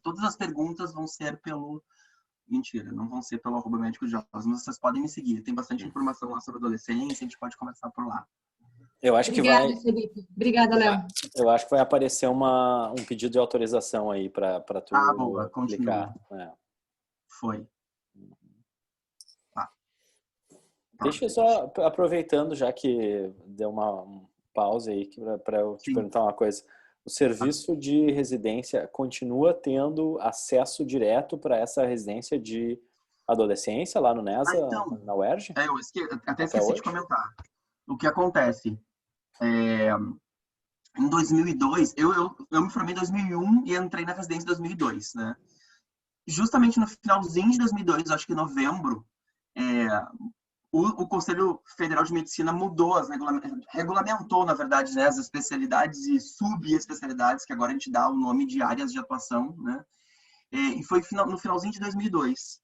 Todas as perguntas vão ser pelo... Mentira, não vão ser pelo @médico de jovens, mas vocês podem me seguir. Tem bastante informação lá sobre adolescência, a gente pode conversar por lá. Eu acho Obrigada, que vai... Felipe. Obrigada, Léo. Eu acho que vai aparecer um pedido de autorização aí para tu boa, clicar. Foi. Tá. Deixa eu só, aproveitando, já que deu uma pausa aí, para eu te perguntar uma coisa. O serviço de residência continua tendo acesso direto para essa residência de adolescência lá no NESA, então, na UERJ? Eu até esqueci de comentar. O que acontece? Em 2002, eu me formei em 2001 e entrei na residência em 2002, né? Justamente no finalzinho de 2002, acho que em novembro, o Conselho Federal de Medicina mudou, regulamentou, na verdade, né, as especialidades e subespecialidades, que agora a gente dá o nome de áreas de atuação, né? E foi no finalzinho de 2002.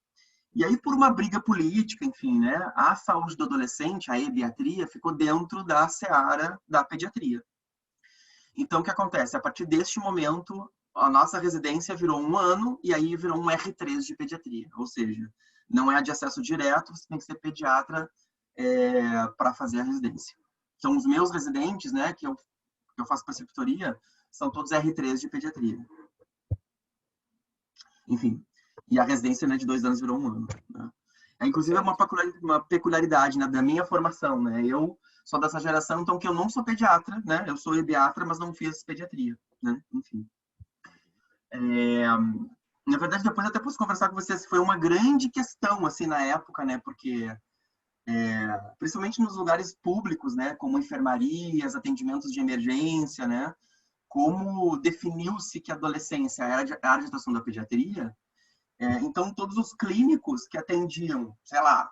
E aí, por uma briga política, enfim, né, a saúde do adolescente, a pediatria, ficou dentro da seara da pediatria. Então, o que acontece? A partir deste momento, a nossa residência virou 1 ano e aí virou um R3 de pediatria. Ou seja, não é de acesso direto, você tem que ser pediatra para fazer a residência. Então, os meus residentes, né, que eu faço preceptoria, são todos R3 de pediatria. Enfim, e a residência, né, de 2 anos virou 1 ano. Né? Inclusive, é uma peculiaridade, né, da minha formação. Né? Eu sou dessa geração, então, que eu não sou pediatra, né? Eu sou pediatra, mas não fiz pediatria. Né? Enfim. Na verdade, depois até posso conversar com vocês, foi uma grande questão, assim, na época, né? Porque, principalmente nos lugares públicos, né? Como enfermarias, atendimentos de emergência, né? Como definiu-se que a adolescência era a área de atuação da pediatria, então todos os clínicos que atendiam, sei lá,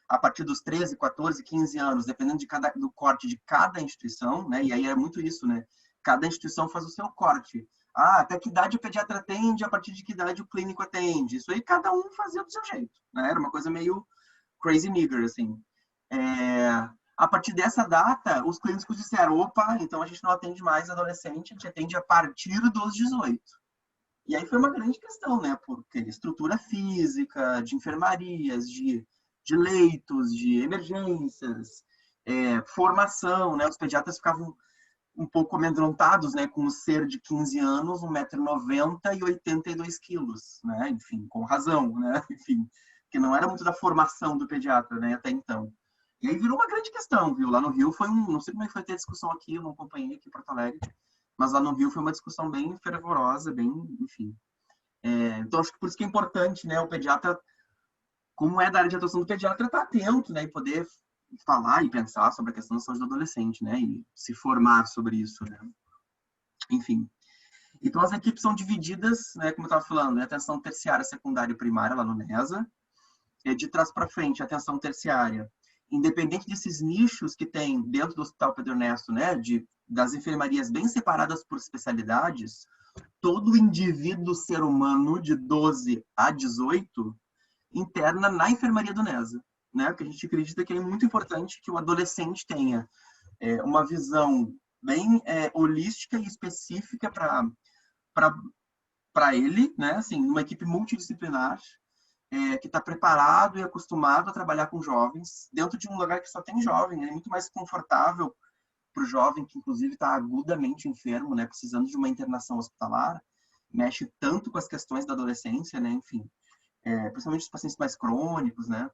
a partir dos 13, 14, 15 anos, dependendo do corte de cada instituição, né? E aí é muito isso, né? Cada instituição faz o seu corte. Até que idade o pediatra atende, a partir de que idade o clínico atende. Isso aí cada um fazia do seu jeito, né? Era uma coisa meio crazy nigger, assim. A partir dessa data, os clínicos disseram, opa, então a gente não atende mais adolescente, a gente atende a partir dos 18. E aí foi uma grande questão, né? Porque estrutura física, de enfermarias, de leitos, de emergências, formação, né? Os pediatras ficavam um pouco amedrontados, né? Com um ser de 15 anos, 1,90 m e 82 quilos, né? Enfim, com razão, né? Enfim, que não era muito da formação do pediatra, né? Até então. E aí virou uma grande questão, viu? Lá no Rio foi não sei como é que foi ter discussão aqui, eu não acompanhei aqui em Porto Alegre, mas lá no Rio foi uma discussão bem fervorosa, bem, enfim. Então, acho que por isso que é importante, né? O pediatra, como é da área de atuação do pediatra, estar atento, né? E poder falar e pensar sobre a questão da saúde do adolescente, né? E se formar sobre isso, né? Enfim. Então, as equipes são divididas, né? Como eu estava falando, né? Atenção terciária, secundária e primária lá no NESA. De trás para frente, atenção terciária. Independente desses nichos que tem dentro do Hospital Pedro Ernesto, né? Das enfermarias bem separadas por especialidades, todo indivíduo ser humano de 12 a 18 interna na enfermaria do NESA, né? Porque a gente acredita que é muito importante que o adolescente tenha uma visão bem holística e específica para ele, né? Assim, uma equipe multidisciplinar que está preparado e acostumado a trabalhar com jovens dentro de um lugar que só tem jovem. É muito mais confortável para o jovem que, inclusive, está agudamente enfermo, né, precisando de uma internação hospitalar, mexe tanto com as questões da adolescência, né, enfim, principalmente os pacientes mais crônicos, né,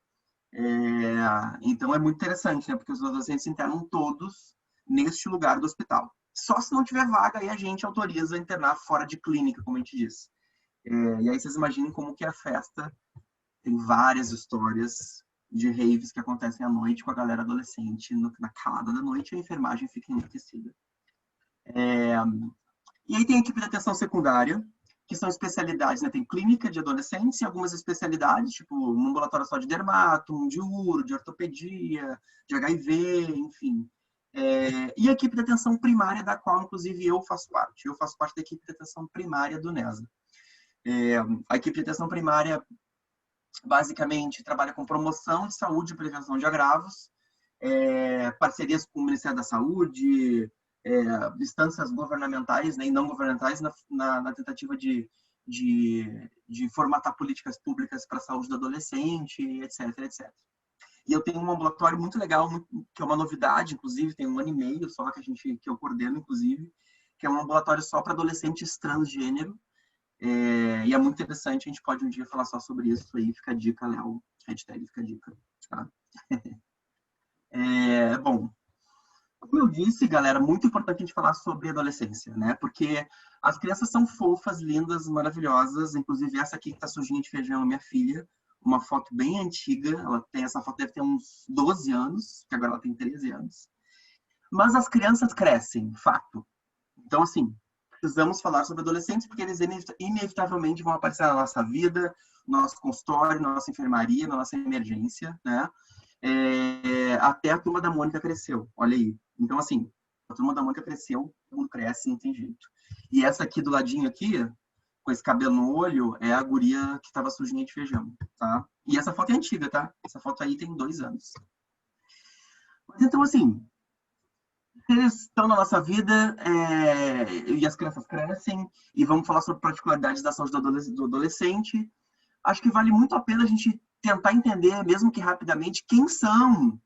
então é muito interessante, né, porque os adolescentes se internam todos neste lugar do hospital. Só se não tiver vaga, aí a gente autoriza a internar fora de clínica, como a gente diz. E aí vocês imaginem como que é a festa. Tem várias histórias de raves que acontecem à noite com a galera adolescente, na calada da noite, a enfermagem fica enlouquecida. E aí tem a equipe de atenção secundária, que são especialidades, né? Tem clínica de adolescentes e algumas especialidades, tipo um ambulatório só de dermato, um de uro, de ortopedia, de HIV, enfim. E a equipe de atenção primária, da qual, inclusive, eu faço parte. Eu faço parte da equipe de atenção primária do NESA. A equipe de atenção primária basicamente trabalha com promoção de saúde e prevenção de agravos, parcerias com o Ministério da Saúde, instâncias governamentais, né, e não governamentais na tentativa de de formatar políticas públicas para a saúde do adolescente, etc, etc. E eu tenho um ambulatório muito legal, que é uma novidade, inclusive, tem 1 ano e meio só que eu coordeno, inclusive, que é um ambulatório só para adolescentes transgênero. E é muito interessante, a gente pode um dia falar só sobre isso aí, fica a dica, Léo, hashtag fica a dica, tá? Bom, como eu disse, galera, muito importante a gente falar sobre adolescência, né? Porque as crianças são fofas, lindas, maravilhosas. Inclusive, essa aqui que tá sujinha de feijão é minha filha. Uma foto bem antiga. Essa foto deve ter uns 12 anos, que agora ela tem 13 anos. Mas as crianças crescem, fato. Então, assim, precisamos falar sobre adolescentes, porque eles inevitavelmente vão aparecer na nossa vida, no nosso consultório, na nossa enfermaria, na nossa emergência, né? Até a Turma da Mônica cresceu, olha aí. Então, assim, a Turma da Mônica cresceu, todo mundo cresce, não tem jeito. E essa aqui do ladinho aqui, com esse cabelo no olho, é a guria que estava sujinha de feijão, tá? E essa foto é antiga, tá? Essa foto aí tem 2 anos. Mas, então, assim, eles estão na nossa vida e as crianças crescem e vamos falar sobre particularidades da saúde do adolescente. Acho que vale muito a pena a gente tentar entender, mesmo que rapidamente, quem são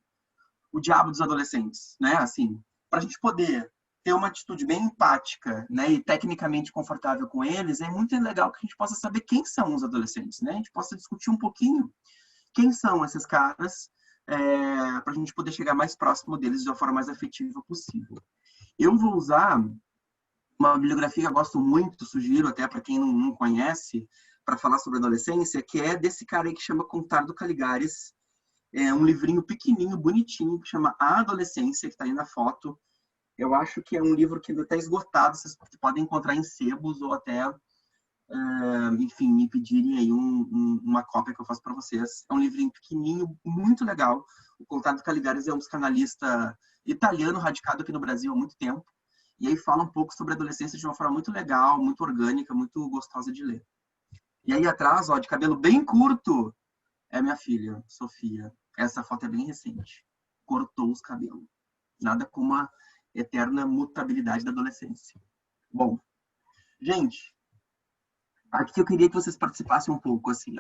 o diabo dos adolescentes, né? Assim, para a gente poder ter uma atitude bem empática, né, e tecnicamente confortável com eles, é muito legal que a gente possa saber quem são os adolescentes, né? A gente possa discutir um pouquinho quem são esses caras, para a gente poder chegar mais próximo deles de uma forma mais afetiva possível. Eu vou usar uma bibliografia que eu gosto muito, sugiro até para quem não conhece, para falar sobre adolescência, que é desse cara aí que chama Contardo Caligares. É um livrinho pequenininho, bonitinho, que chama A Adolescência, que está aí na foto. Eu acho que é um livro que ainda está esgotado, vocês podem encontrar em sebos ou até, enfim, me pedirem aí uma cópia que eu faço para vocês. É um livrinho pequenininho, muito legal. O Contardo Caligares é um psicanalista italiano, radicado aqui no Brasil há muito tempo. E aí fala um pouco sobre a adolescência de uma forma muito legal, muito orgânica, muito gostosa de ler. E aí atrás, ó, de cabelo bem curto, é minha filha, Sofia. Essa foto é bem recente. Cortou os cabelos. Nada como a eterna mutabilidade da adolescência. Bom, gente, aqui eu queria que vocês participassem um pouco, assim.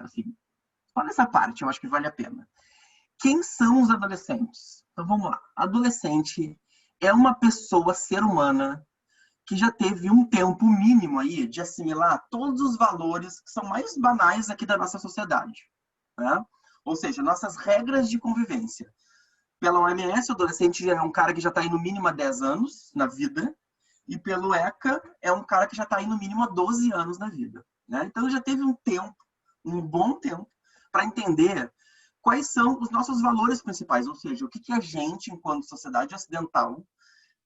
Só nessa parte, eu acho que vale a pena. Quem são os adolescentes? Então vamos lá. Adolescente é uma pessoa, ser humana, que já teve um tempo mínimo aí de assimilar todos os valores que são mais banais aqui da nossa sociedade, né? Ou seja, nossas regras de convivência. Pela OMS, o adolescente já é um cara que já está aí no mínimo há 10 anos na vida, e pelo ECA é um cara que já está aí no mínimo há 12 anos na vida, né? Então já teve um tempo, um bom tempo, para entender quais são os nossos valores principais, ou seja, o que a gente, enquanto sociedade ocidental,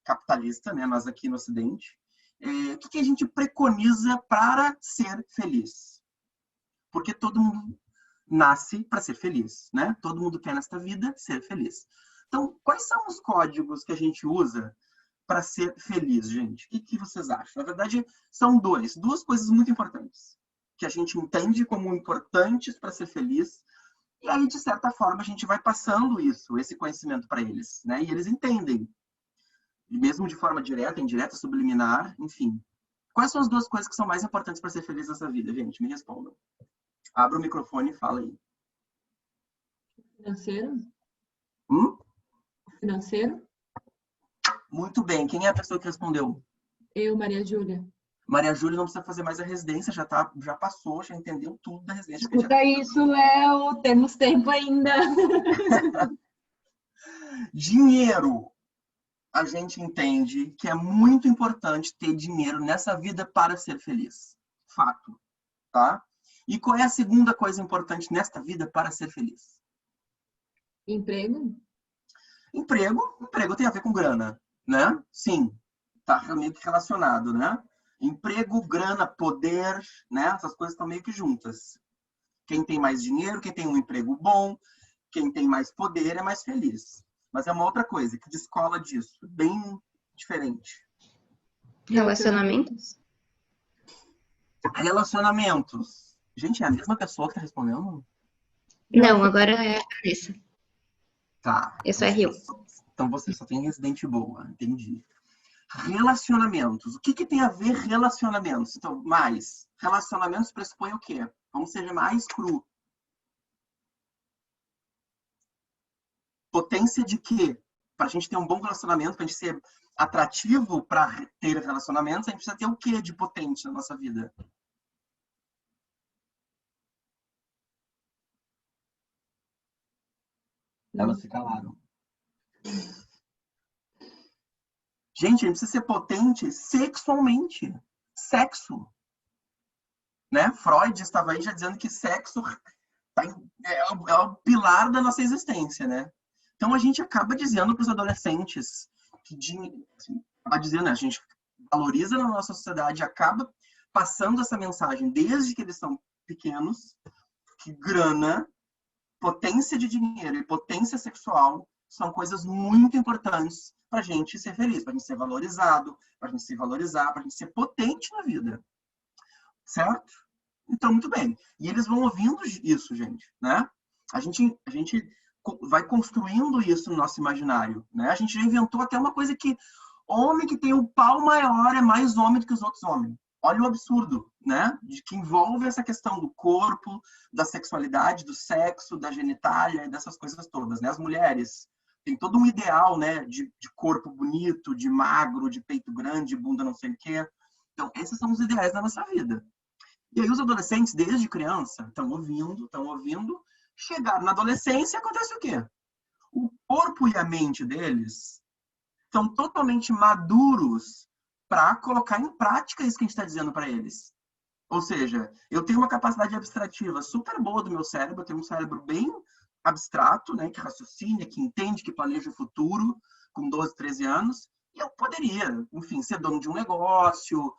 capitalista, né, nós aqui no Ocidente, o que a gente preconiza para ser feliz? Porque todo mundo nasce para ser feliz, né? Todo mundo quer nesta vida ser feliz. Então, quais são os códigos que a gente usa para ser feliz, gente? O que vocês acham? Na verdade, são duas coisas muito importantes, que a gente entende como importantes para ser feliz, e aí, de certa forma, a gente vai passando esse conhecimento para eles, né? E eles entendem, mesmo de forma direta, indireta, subliminar, enfim. Quais são as duas coisas que são mais importantes para ser feliz nessa vida, gente? Me respondam. Abra o microfone e fala aí. Financeiro? Hum? Financeiro? Muito bem. Quem é a pessoa que respondeu? Eu, Maria Júlia. Maria Júlia não precisa fazer mais a residência, já passou, já entendeu tudo da residência. Escuta isso, Léo, temos tempo ainda. Dinheiro. A gente entende que é muito importante ter dinheiro nessa vida para ser feliz. Fato, tá? E qual é a segunda coisa importante nesta vida para ser feliz? Emprego? Emprego tem a ver com grana, né? Sim, tá meio que relacionado, né? Emprego, grana, poder, né? Essas coisas estão meio que juntas. Quem tem mais dinheiro, quem tem um emprego bom, quem tem mais poder é mais feliz. Mas é uma outra coisa que descola disso, bem diferente. Relacionamentos? Relacionamentos. Gente, é a mesma pessoa que tá respondendo? Não, agora é a Alessa. Tá. Eu sou a Rio. Então você só tem residente boa, entendi. Relacionamentos. O que tem a ver relacionamentos? Então, mais. Relacionamentos pressupõe o quê? Vamos ser mais cru. Potência de quê? Para a gente ter um bom relacionamento, para a gente ser atrativo para ter relacionamentos, a gente precisa ter o quê de potente na nossa vida? Elas se calaram. Gente, a gente precisa ser potente sexualmente. Sexo. Né? Freud estava aí já dizendo que sexo é o pilar da nossa existência, né? Então a gente acaba dizendo para os adolescentes que a gente valoriza na nossa sociedade, acaba passando essa mensagem desde que eles são pequenos, que grana, potência de dinheiro e potência sexual são coisas muito importantes para a gente ser feliz, para a gente ser valorizado, para a gente se valorizar, para a gente ser potente na vida. Certo? Então, muito bem. E eles vão ouvindo isso, gente, né? A gente vai construindo isso no nosso imaginário, né? A gente já inventou até uma coisa que homem que tem o pau maior é mais homem do que os outros homens. Olha o absurdo, né? De que envolve essa questão do corpo, da sexualidade, do sexo, da genitália e dessas coisas todas, né? As mulheres têm todo um ideal, né? De corpo bonito, de magro, de peito grande, de bunda não sei o quê. Então, esses são os ideais da nossa vida. E aí os adolescentes, desde criança, estão ouvindo. Chegar na adolescência, acontece o quê? O corpo e a mente deles estão totalmente maduros para colocar em prática isso que a gente está dizendo para eles. Ou seja, eu tenho uma capacidade abstrativa super boa do meu cérebro, eu tenho um cérebro bem abstrato, né, que raciocina, que entende, que planeja o futuro, com 12, 13 anos, e eu poderia, enfim, ser dono de um negócio,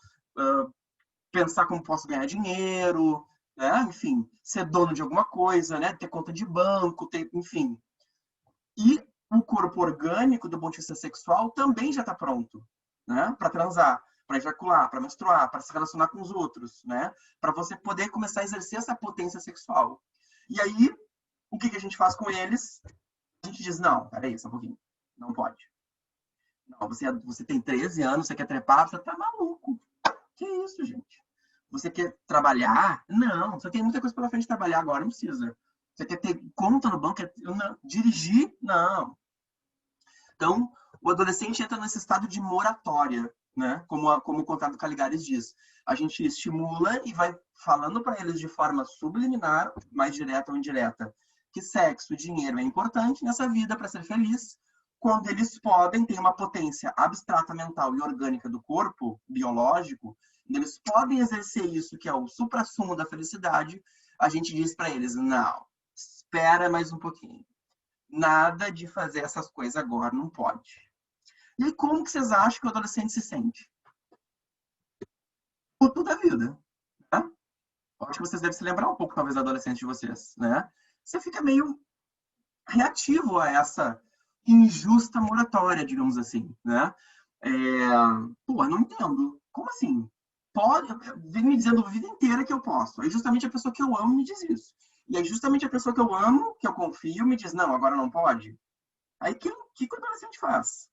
pensar como posso ganhar dinheiro, né? Enfim, ser dono de alguma coisa, né? Ter conta de banco, enfim. E o corpo orgânico do ponto de vista sexual também já está pronto, né? Para transar, para ejacular, para menstruar, para se relacionar com os outros, né? Para você poder começar a exercer essa potência sexual. E aí, o que a gente faz com eles? A gente diz, não, peraí, só um pouquinho. Não pode. Não, você tem 13 anos, você quer trepar, você tá maluco. Que isso, gente? Você quer trabalhar? Não, você tem muita coisa pela frente de trabalhar agora, não precisa. Você quer ter conta no banco? Não. Dirigir? Não. Então, o adolescente entra nesse estado de moratória, né? Como o Conrado Caligares diz. A gente estimula e vai falando para eles de forma subliminar, mais direta ou indireta, que sexo, dinheiro é importante nessa vida para ser feliz, quando eles podem ter uma potência abstrata mental e orgânica do corpo, biológico, eles podem exercer isso, que é o suprassumo da felicidade, a gente diz para eles, não, espera mais um pouquinho. Nada de fazer essas coisas agora, não pode. E aí, como que vocês acham que o adolescente se sente? Puto da vida, né? Acho que vocês devem se lembrar um pouco, talvez, da adolescente de vocês, né? Você fica meio reativo a essa injusta moratória, digamos assim, né? Pô, não entendo. Como assim? Vem me dizendo a vida inteira que eu posso. Aí justamente a pessoa que eu amo me diz isso. E aí justamente a pessoa que eu amo, que eu confio, me diz, não, agora não pode. Aí o que o adolescente faz?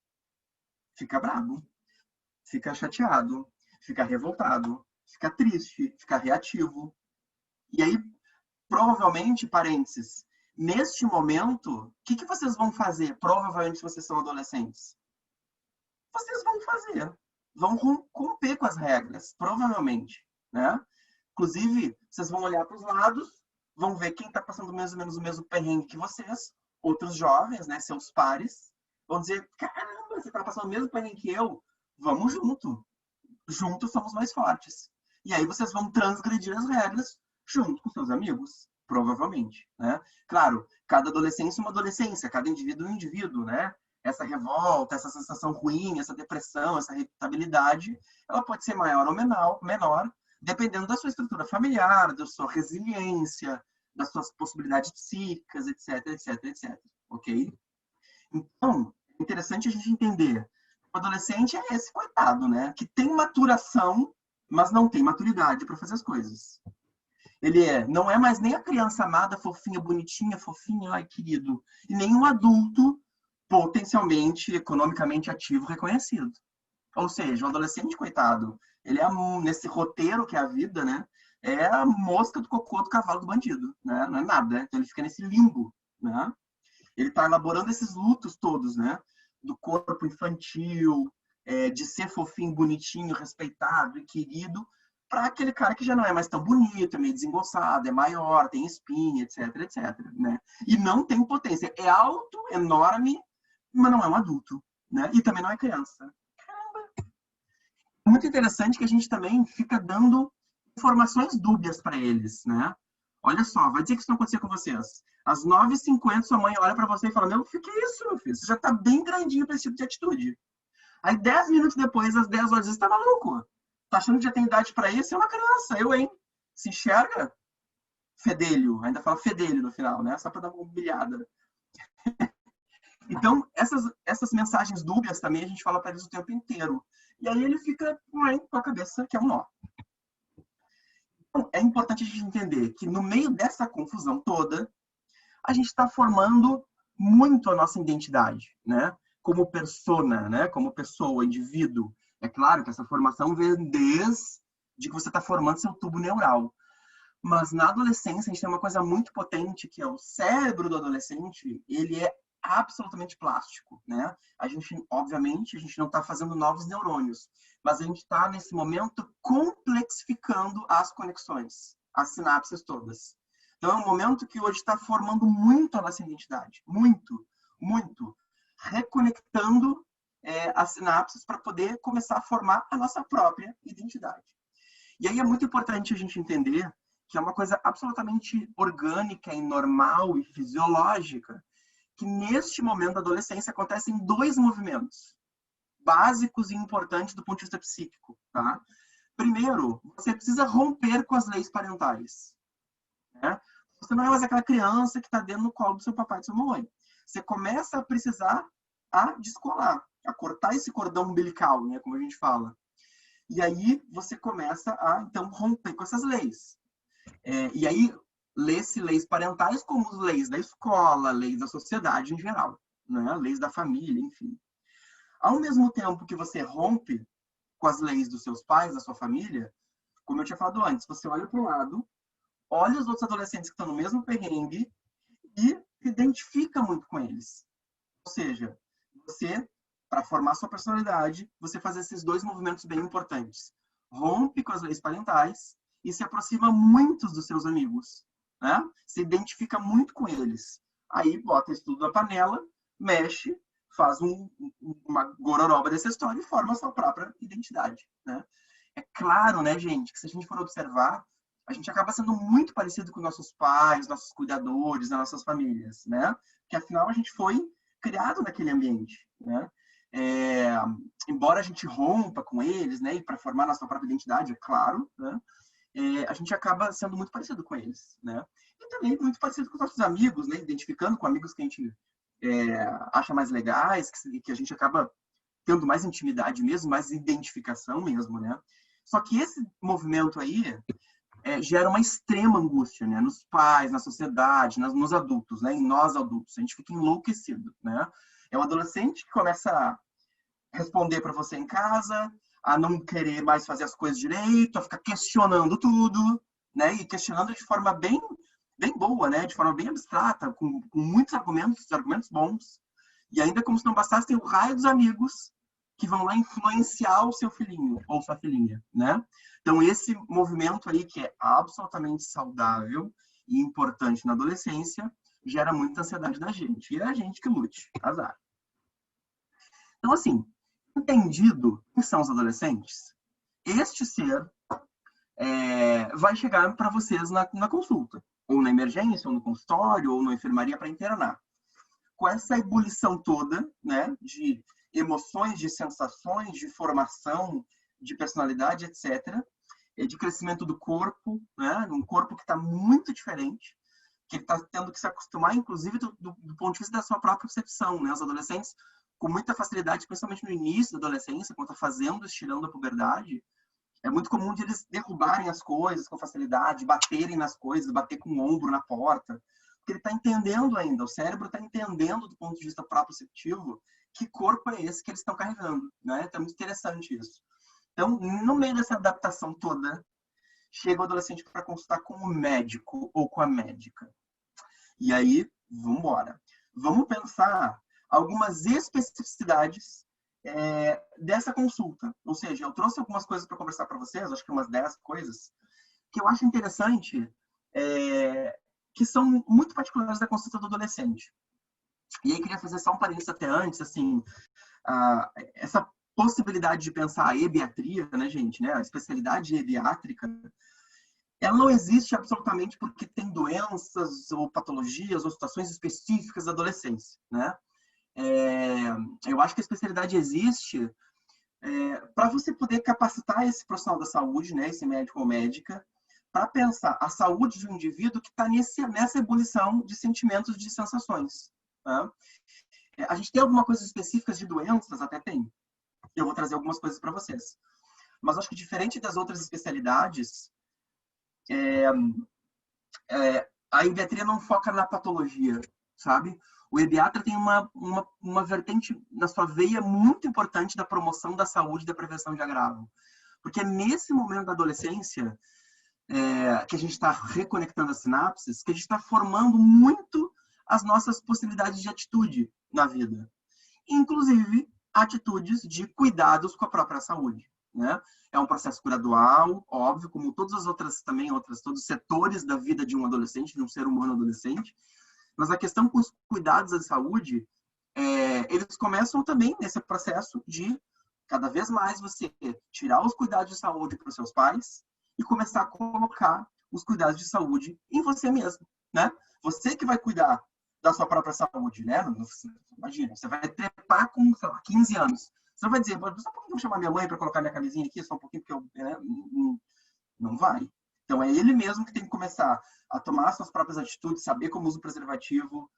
Fica bravo, fica chateado, fica revoltado, fica triste, fica reativo. E aí, provavelmente, parênteses, neste momento, o que vocês vão fazer? Provavelmente, se vocês são adolescentes. Vocês vão fazer. Vão romper com as regras, provavelmente, né? Inclusive, vocês vão olhar para os lados, vão ver quem está passando mais ou menos o mesmo perrengue que vocês, outros jovens, né, seus pares, vão dizer, caramba, você está passando o mesmo perrengue que eu? Vamos junto. Juntos somos mais fortes. E aí vocês vão transgredir as regras junto com seus amigos, provavelmente, né? Claro, cada adolescência é uma adolescência, cada indivíduo é um indivíduo, né? Essa revolta, essa sensação ruim, essa depressão, essa irritabilidade, ela pode ser maior ou menor, dependendo da sua estrutura familiar, da sua resiliência, das suas possibilidades psíquicas, etc, etc, etc. Ok? Então, é interessante a gente entender. O adolescente é esse coitado, né? Que tem maturação, mas não tem maturidade para fazer as coisas. Ele não é mais nem a criança amada, fofinha, bonitinha, fofinha, ai, querido. E nem um adulto potencialmente, economicamente ativo, reconhecido. Ou seja, o adolescente, coitado, ele é, nesse roteiro que é a vida, né? É a mosca do cocô do cavalo do bandido, né? Não é nada, né? Então ele fica nesse limbo, né? Ele está elaborando esses lutos todos, né? Do corpo infantil, de ser fofinho, bonitinho, respeitado e querido, para aquele cara que já não é mais tão bonito, é meio desengonçado, é maior, tem espinha, etc, etc, né? E não tem potência. É alto, enorme, mas não é um adulto, né? E também não é criança. Caramba! É muito interessante que a gente também fica dando informações dúbias para eles, né? Olha só, vai dizer que isso não acontecia com vocês. Às 9h50, sua mãe olha para você e fala, meu, o que é isso, meu filho? Você já tá bem grandinho para esse tipo de atitude. Aí, 10 minutos depois, às 10 horas, você tá maluco? Tá achando que já tem idade para isso? É uma criança, eu, hein? Se enxerga? Fedelho. Ainda fala fedelho no final, né? Só para dar uma humilhada. Então, essas mensagens dúbias também a gente fala para eles o tempo inteiro. E aí ele fica com a cabeça que é um nó. Então, é importante a gente entender que no meio dessa confusão toda, a gente está formando muito a nossa identidade, né? Como persona, né? Como pessoa, indivíduo. É claro que essa formação vem desde que você está formando seu tubo neural. Mas na adolescência, a gente tem uma coisa muito potente, que é o cérebro do adolescente, ele é absolutamente plástico, né? Obviamente, a gente não está fazendo novos neurônios, mas a gente está, nesse momento, complexificando as conexões, as sinapses todas. Então, é um momento que hoje está formando muito a nossa identidade. Muito, muito. Reconectando as sinapses para poder começar a formar a nossa própria identidade. E aí é muito importante a gente entender que é uma coisa absolutamente orgânica e normal e fisiológica, que neste momento da adolescência acontecem 2 movimentos básicos e importantes do ponto de vista psíquico. Tá? Primeiro, você precisa romper com as leis parentais. Né? Você não é mais aquela criança que está dentro do colo do seu papai e da sua mamãe. Você começa a precisar descolar, a cortar esse cordão umbilical, né, como a gente fala. E aí você começa a, então, romper com essas leis. E aí, lê-se leis parentais como as leis da escola, leis da sociedade em geral, né? Leis da família, enfim. Ao mesmo tempo que você rompe com as leis dos seus pais, da sua família, como eu tinha falado antes, você olha para o lado, olha os outros adolescentes que estão no mesmo perrengue e se identifica muito com eles. Ou seja, você, para formar sua personalidade, você faz esses 2 movimentos bem importantes. Rompe com as leis parentais e se aproxima muito dos seus amigos, né? Se identifica muito com eles. Aí bota isso tudo na panela, mexe, faz uma gororoba dessa história e forma a sua própria identidade, né? É claro, né, gente, que se a gente for observar, a gente acaba sendo muito parecido com nossos pais, nossos cuidadores, as nossas famílias, né? Porque afinal a gente foi criado naquele ambiente, né? Embora a gente rompa com eles, né, e para formar nossa própria identidade, é claro, né? A gente acaba sendo muito parecido com eles, né? E também muito parecido com os nossos amigos, né? Identificando com amigos que a gente acha mais legais, que a gente acaba tendo mais intimidade mesmo, mais identificação mesmo, né? Só que esse movimento aí gera uma extrema angústia, né? Nos pais, na sociedade, nos adultos, né? Em nós adultos. A gente fica enlouquecido, né? É um adolescente que começa a responder para você em casa, a não querer mais fazer as coisas direito, a ficar questionando tudo, né? E questionando de forma bem boa, né? De forma bem abstrata, com muitos argumentos bons. E ainda como se não bastasse, tem o raio dos amigos que vão lá influenciar o seu filhinho ou sua filhinha, né? Então, esse movimento aí, que é absolutamente saudável e importante na adolescência, gera muita ansiedade na gente. E é a gente que lute. Azar. Então, assim, entendido quem são os adolescentes, este ser vai chegar para vocês na consulta, ou na emergência, ou no consultório, ou na enfermaria para internar. Com essa ebulição toda, né, de emoções, de sensações, de formação, de personalidade, etc., de crescimento do corpo, né, um corpo que está muito diferente, que ele está tendo que se acostumar, inclusive, do ponto de vista da sua própria percepção, né? Os adolescentes, com muita facilidade, principalmente no início da adolescência, quando está estirando a puberdade, é muito comum de eles derrubarem as coisas com facilidade, baterem nas coisas, bater com o ombro na porta, porque ele está entendendo ainda, o cérebro está entendendo do ponto de vista proprioceptivo que corpo é esse que eles estão carregando, né? Então é muito interessante isso. Então, no meio dessa adaptação toda, chega o adolescente para consultar com o médico ou com a médica. E aí, vamos embora. Vamos pensar algumas especificidades dessa consulta. Ou seja, eu trouxe algumas coisas para conversar para vocês, acho que umas 10 coisas, que eu acho interessante, que são muito particulares da consulta do adolescente. E aí, queria fazer só um parênteses até antes, assim, essa possibilidade de pensar a ebiatria, né, gente, né, a especialidade ebiátrica, ela não existe absolutamente porque tem doenças ou patologias ou situações específicas da adolescência, né? Eu acho que a especialidade existe para você poder capacitar esse profissional da saúde, né, esse médico ou médica, para pensar a saúde de um indivíduo que está nessa ebulição de sentimentos, de sensações. Tá? A gente tem algumas coisas específicas de doenças? Até tem. Eu vou trazer algumas coisas para vocês. Mas acho que diferente das outras especialidades, a ebiatria não foca na patologia, sabe? O ebiatra tem uma vertente na sua veia muito importante da promoção da saúde e da prevenção de agravo. Porque é nesse momento da adolescência que a gente está reconectando as sinapses, que a gente está formando muito as nossas possibilidades de atitude na vida. Inclusive, atitudes de cuidados com a própria saúde, né? É um processo gradual, óbvio, como todas as outras também, todos os setores da vida de um adolescente, de um ser humano adolescente. Mas a questão com os cuidados da saúde, eles começam também nesse processo de cada vez mais você tirar os cuidados de saúde para os seus pais e começar a colocar os cuidados de saúde em você mesmo, né? Você que vai cuidar da sua própria saúde, né? Imagina, você vai trepar com, sei lá, 15 anos. Você não vai dizer, só um pouquinho, eu vou chamar minha mãe para colocar minha camisinha aqui, só um pouquinho, porque não vai. Então, é ele mesmo que tem que começar a tomar suas próprias atitudes, saber como usa o preservativo,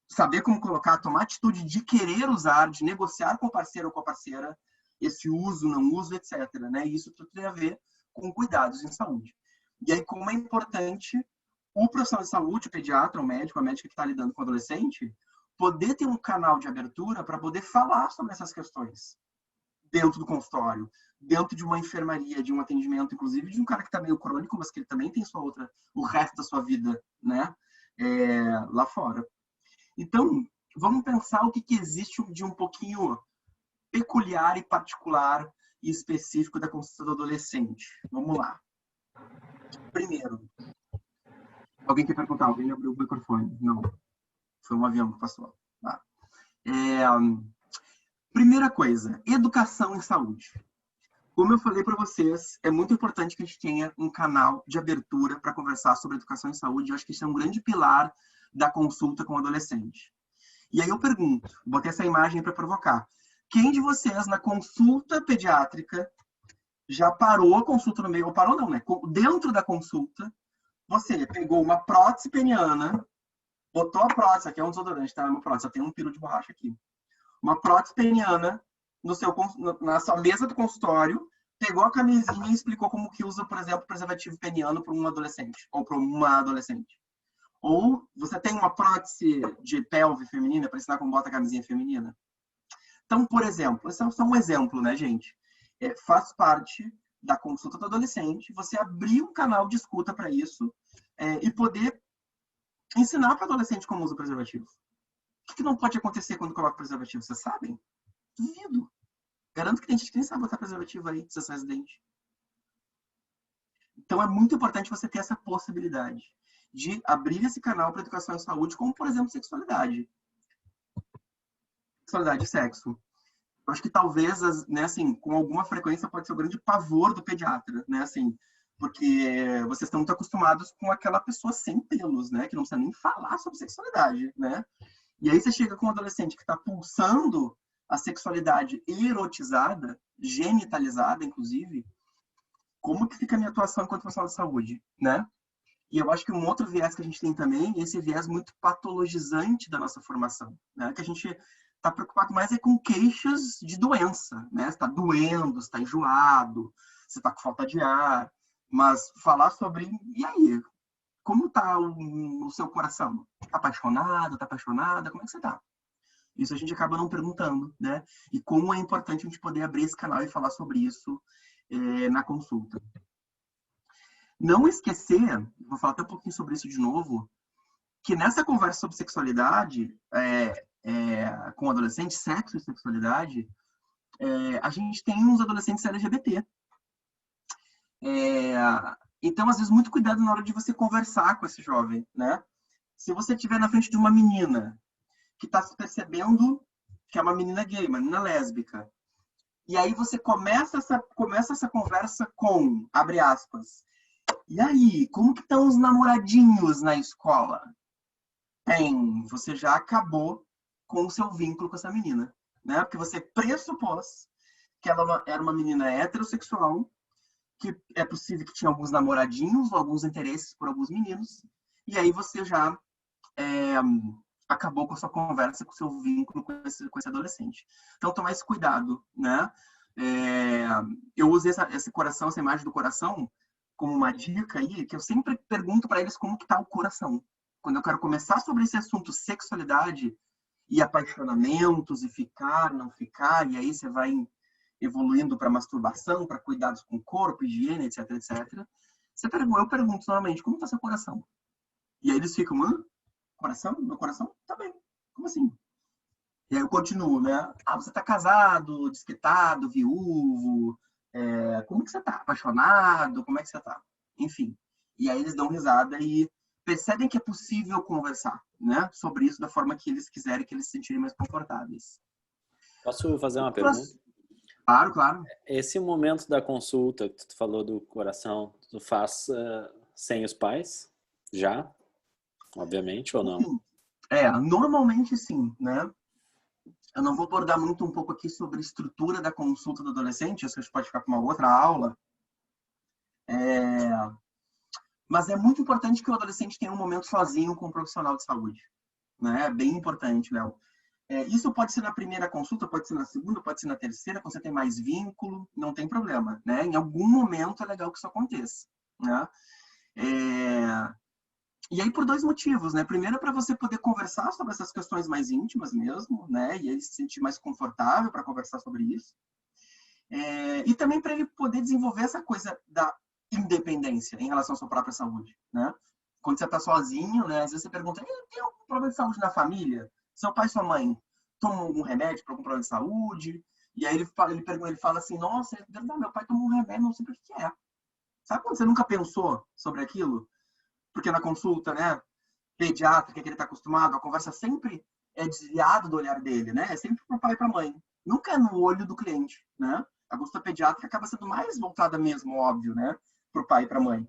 saber como colocar, tomar atitude de querer usar, de negociar com o parceiro ou com a parceira, esse uso, não uso, etc. Né? E isso tudo tem a ver com cuidados em saúde. E aí, como é importante o profissional de saúde, o pediatra, o médico, a médica que está lidando com o adolescente, poder ter um canal de abertura para poder falar sobre essas questões dentro do consultório, dentro de uma enfermaria, de um atendimento, inclusive de um cara que está meio crônico, mas que ele também tem o resto da sua vida, né, lá fora. Então, vamos pensar o que existe de um pouquinho peculiar e particular e específico da consulta do adolescente. Vamos lá. Primeiro, alguém quer perguntar? Alguém abriu o microfone? Não. Foi um avião que passou. Tá. Primeira coisa, educação em saúde. Como eu falei para vocês, é muito importante que a gente tenha um canal de abertura para conversar sobre educação em saúde. Eu acho que isso é um grande pilar da consulta com o adolescente. E aí eu pergunto, botei essa imagem para provocar. Quem de vocês, na consulta pediátrica, já parou a consulta no meio, ou parou não, né? Dentro da consulta, você pegou uma prótese peniana, botou a prótese, aqui é um desodorante, tá? Uma prótese, só tem um piro de borracha aqui. Uma prótese peniana na sua mesa do consultório, pegou a camisinha e explicou como que usa, por exemplo, preservativo peniano para um adolescente, ou para uma adolescente. Ou você tem uma prótese de pelve feminina para ensinar como bota a camisinha feminina. Então, por exemplo, esse é só um exemplo, né, gente? Faz parte da consulta do adolescente, você abrir um canal de escuta para isso e poder ensinar para o adolescente como usa o preservativo. O que não pode acontecer quando coloca preservativo? Vocês sabem? Duvido. Garanto que tem gente que nem sabe botar preservativo aí, se você é residente. Então, é muito importante você ter essa possibilidade de abrir esse canal para educação em saúde, como, por exemplo, sexualidade. Sexualidade e sexo. Eu acho que talvez, né, assim, com alguma frequência pode ser o grande pavor do pediatra, né, assim, porque vocês estão muito acostumados com aquela pessoa sem pelos, né, que não precisa nem falar sobre sexualidade, né? E aí você chega com um adolescente que está pulsando a sexualidade erotizada, genitalizada, inclusive, como que fica a minha atuação enquanto profissional de saúde, né? E eu acho que um outro viés que a gente tem também é esse viés muito patologizante da nossa formação, né? Que a gente está preocupado mais com queixas de doença, né? Você está doendo, você está enjoado, você está com falta de ar, mas falar sobre, e aí, como está o seu coração? Está apaixonado, está apaixonada? Como é que você está? Isso a gente acaba não perguntando, né? E como é importante a gente poder abrir esse canal e falar sobre isso na consulta. Não esquecer, vou falar até um pouquinho sobre isso de novo, que nessa conversa sobre sexualidade, com adolescentes, sexo e sexualidade, a gente tem uns adolescentes LGBT. Então, às vezes, muito cuidado na hora de você conversar com esse jovem, né? Se você estiver na frente de uma menina que está se percebendo que é uma menina gay, uma menina lésbica, e aí você começa essa conversa com, abre aspas, e aí, como que estão os namoradinhos na escola? Você já acabou com o seu vínculo com essa menina, né? Porque você pressupôs que ela era uma menina heterossexual, que é possível que tinha alguns namoradinhos, ou alguns interesses por alguns meninos, e aí você já acabou com a sua conversa, com o seu vínculo com esse adolescente. Então, tomar esse cuidado, né? Eu usei essa imagem do coração como uma dica aí, que eu sempre pergunto para eles como que tá o coração. Quando eu quero começar sobre esse assunto sexualidade e apaixonamentos, e ficar, não ficar, e aí você vai evoluindo para masturbação, para cuidados com o corpo, higiene, etc, etc. Eu pergunto normalmente, como está seu coração? E aí eles ficam, coração? Meu coração? Tá bem. Como assim? E aí eu continuo, né? Você tá casado, desquitado, viúvo, como que você tá? Apaixonado? Como é que você tá? Enfim. E aí eles dão risada e percebem que é possível conversar, né? Sobre isso da forma que eles quiserem, que eles se sentirem mais confortáveis. Posso fazer uma pergunta? Claro, claro. Esse momento da consulta que tu falou do coração, tu faz sem os pais? Já? Obviamente, ou não? Sim. Normalmente sim, né? Eu não vou abordar muito um pouco aqui sobre a estrutura da consulta do adolescente, isso a gente pode ficar com uma outra aula. Mas é muito importante que o adolescente tenha um momento sozinho com um profissional de saúde. Né? É bem importante, Léo. Isso pode ser na primeira consulta, pode ser na segunda, pode ser na terceira, quando você tem mais vínculo, não tem problema. Né? Em algum momento é legal que isso aconteça. Né? E aí por dois motivos, né? Primeiro, para você poder conversar sobre essas questões mais íntimas mesmo, né? E ele se sentir mais confortável para conversar sobre isso. E também para ele poder desenvolver essa coisa da independência em relação à sua própria saúde, né? Quando você está sozinho, né? Às vezes você pergunta, tem algum problema de saúde na família? Seu pai e sua mãe tomam algum remédio para algum problema de saúde? E aí ele fala assim, nossa, é verdade, meu pai tomou um remédio, não sei por que é. Sabe quando você nunca pensou sobre aquilo? Porque na consulta, né, pediátrica que ele está acostumado, a conversa sempre é desviada do olhar dele, né? É sempre para o pai e para a mãe. Nunca é no olho do cliente, né? A consulta pediátrica acaba sendo mais voltada mesmo, óbvio, né? Para o pai e para a mãe.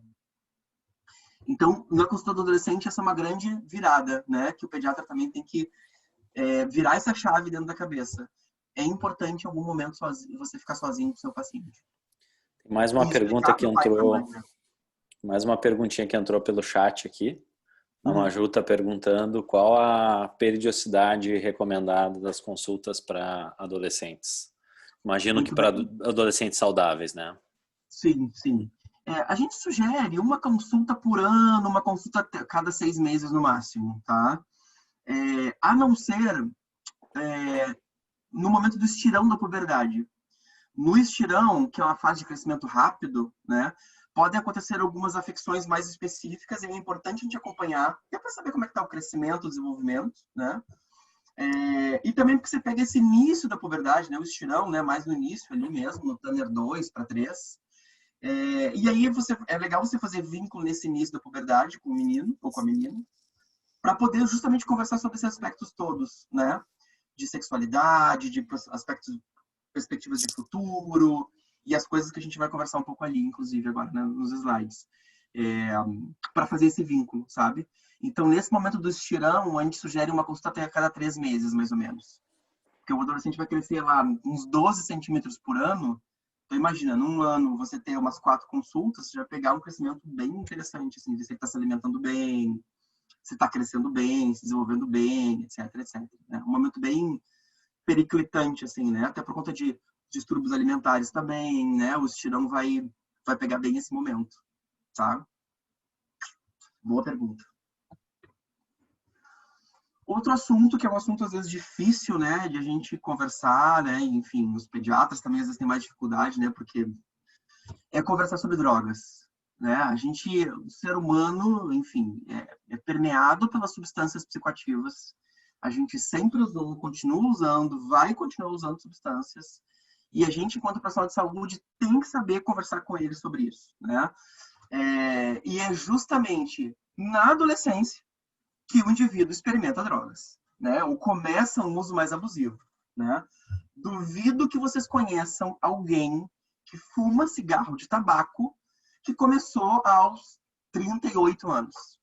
Então, na consulta do adolescente, essa é uma grande virada, né? Que o pediatra também tem que virar essa chave dentro da cabeça. É importante, em algum momento, você ficar sozinho com o seu paciente. Mais uma pergunta que entrou... Mãe, né? Mais uma perguntinha que entrou pelo chat aqui. A Maju está perguntando qual a periodicidade recomendada das consultas para adolescentes. Imagino que para adolescentes saudáveis, né? Sim, sim. A gente sugere uma consulta por ano, uma consulta cada 6 meses no máximo, tá? A não ser no momento do estirão da puberdade. No estirão, que é uma fase de crescimento rápido, né? Podem acontecer algumas afecções mais específicas e é importante a gente acompanhar, até para saber como é que está o crescimento, o desenvolvimento, né? E também porque você pega esse início da puberdade, né? O estirão, né? Mais no início ali mesmo, no Tanner 2 para 3. E aí é legal você fazer vínculo nesse início da puberdade com o menino ou com a menina, para poder justamente conversar sobre esses aspectos todos, né? De sexualidade, de aspectos, perspectivas de futuro, e as coisas que a gente vai conversar um pouco ali, inclusive, agora, né, nos slides, para fazer esse vínculo, sabe? Então, nesse momento do estirão, a gente sugere uma consulta até a cada 3 meses, mais ou menos. Porque o adolescente vai crescer lá uns 12 centímetros por ano. Então, imagina, num ano você ter umas 4 consultas, você vai pegar um crescimento bem interessante, assim, de você está se alimentando bem, você está crescendo bem, se desenvolvendo bem, etc, etc. É um momento bem periclitante, assim, né? Até por conta de distúrbios alimentares também, né? O estirão vai pegar bem esse momento, tá? Boa pergunta. Outro assunto, que é um assunto às vezes difícil, né, de a gente conversar, né, enfim, os pediatras também às vezes têm mais dificuldade, né, porque é conversar sobre drogas, né? O ser humano, enfim, é permeado pelas substâncias psicoativas. A gente sempre usou, continua usando, vai continuar usando substâncias. E a gente, enquanto profissional de saúde, tem que saber conversar com eles sobre isso, né? E é justamente na adolescência que o indivíduo experimenta drogas, né? Ou começa um uso mais abusivo, né? Duvido que vocês conheçam alguém que fuma cigarro de tabaco que começou aos 38 anos.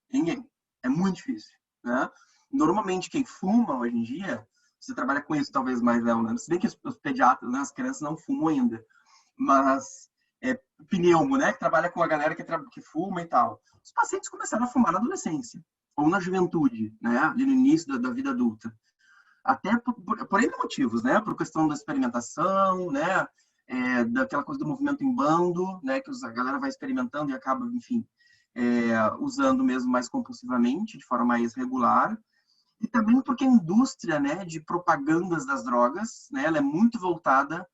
Ninguém. É muito difícil, né? Normalmente, quem fuma hoje em dia, você trabalha com isso talvez mais, Leonardo. Se bem que os pediatras, né, as crianças não fumam ainda. Mas pneumo, né, que trabalha com a galera que fuma e tal. Os pacientes começaram a fumar na adolescência ou na juventude, né, ali no início da vida adulta. Até por N motivos, né, por questão da experimentação, né, daquela coisa do movimento em bando, né, que a galera vai experimentando e acaba, enfim, usando mesmo mais compulsivamente, de forma mais regular. E também porque a indústria, né, de propagandas das drogas, né, ela é muito voltada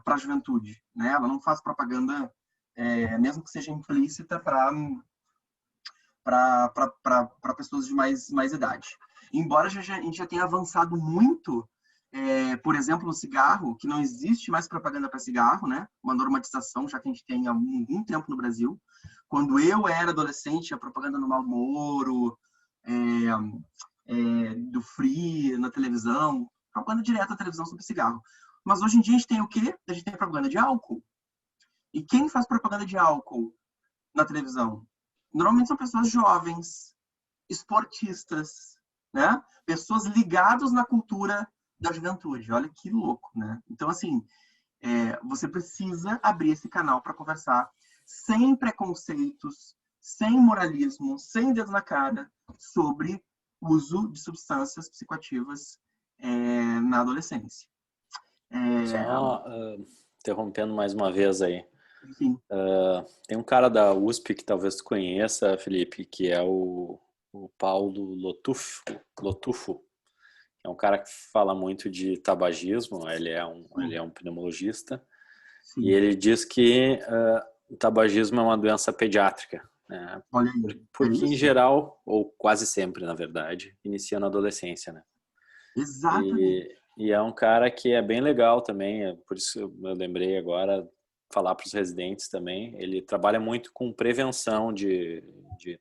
para a juventude, né? Ela não faz propaganda, mesmo que seja implícita, para pessoas de mais idade. Embora a gente já tenha avançado muito, por exemplo, no cigarro, que não existe mais propaganda para cigarro, né? Uma normatização, já que a gente tem há algum tempo no Brasil. Quando eu era adolescente, a propaganda no Marlboro, do Free na televisão, propaganda direta na televisão sobre cigarro. Mas hoje em dia a gente tem o quê? A gente tem propaganda de álcool. E quem faz propaganda de álcool na televisão? Normalmente são pessoas jovens, esportistas, né? Pessoas ligadas na cultura da juventude. Olha que louco, né? Então, assim, você precisa abrir esse canal para conversar sem preconceitos, sem moralismo, sem dedo na cara, sobre uso de substâncias psicoativas na adolescência. Só interrompendo mais uma vez aí. Sim. Tem um cara da USP que talvez tu conheça, Felipe, que é o Paulo Lotufo. É um cara que fala muito de tabagismo, ele é um pneumologista. Sim. E ele diz que o tabagismo é uma doença pediátrica, né? Olha aí. Porque em geral, ou quase sempre, na verdade, inicia na adolescência, né? Exatamente. E é um cara que é bem legal também, por isso eu lembrei agora, falar para os residentes também. Ele trabalha muito com prevenção de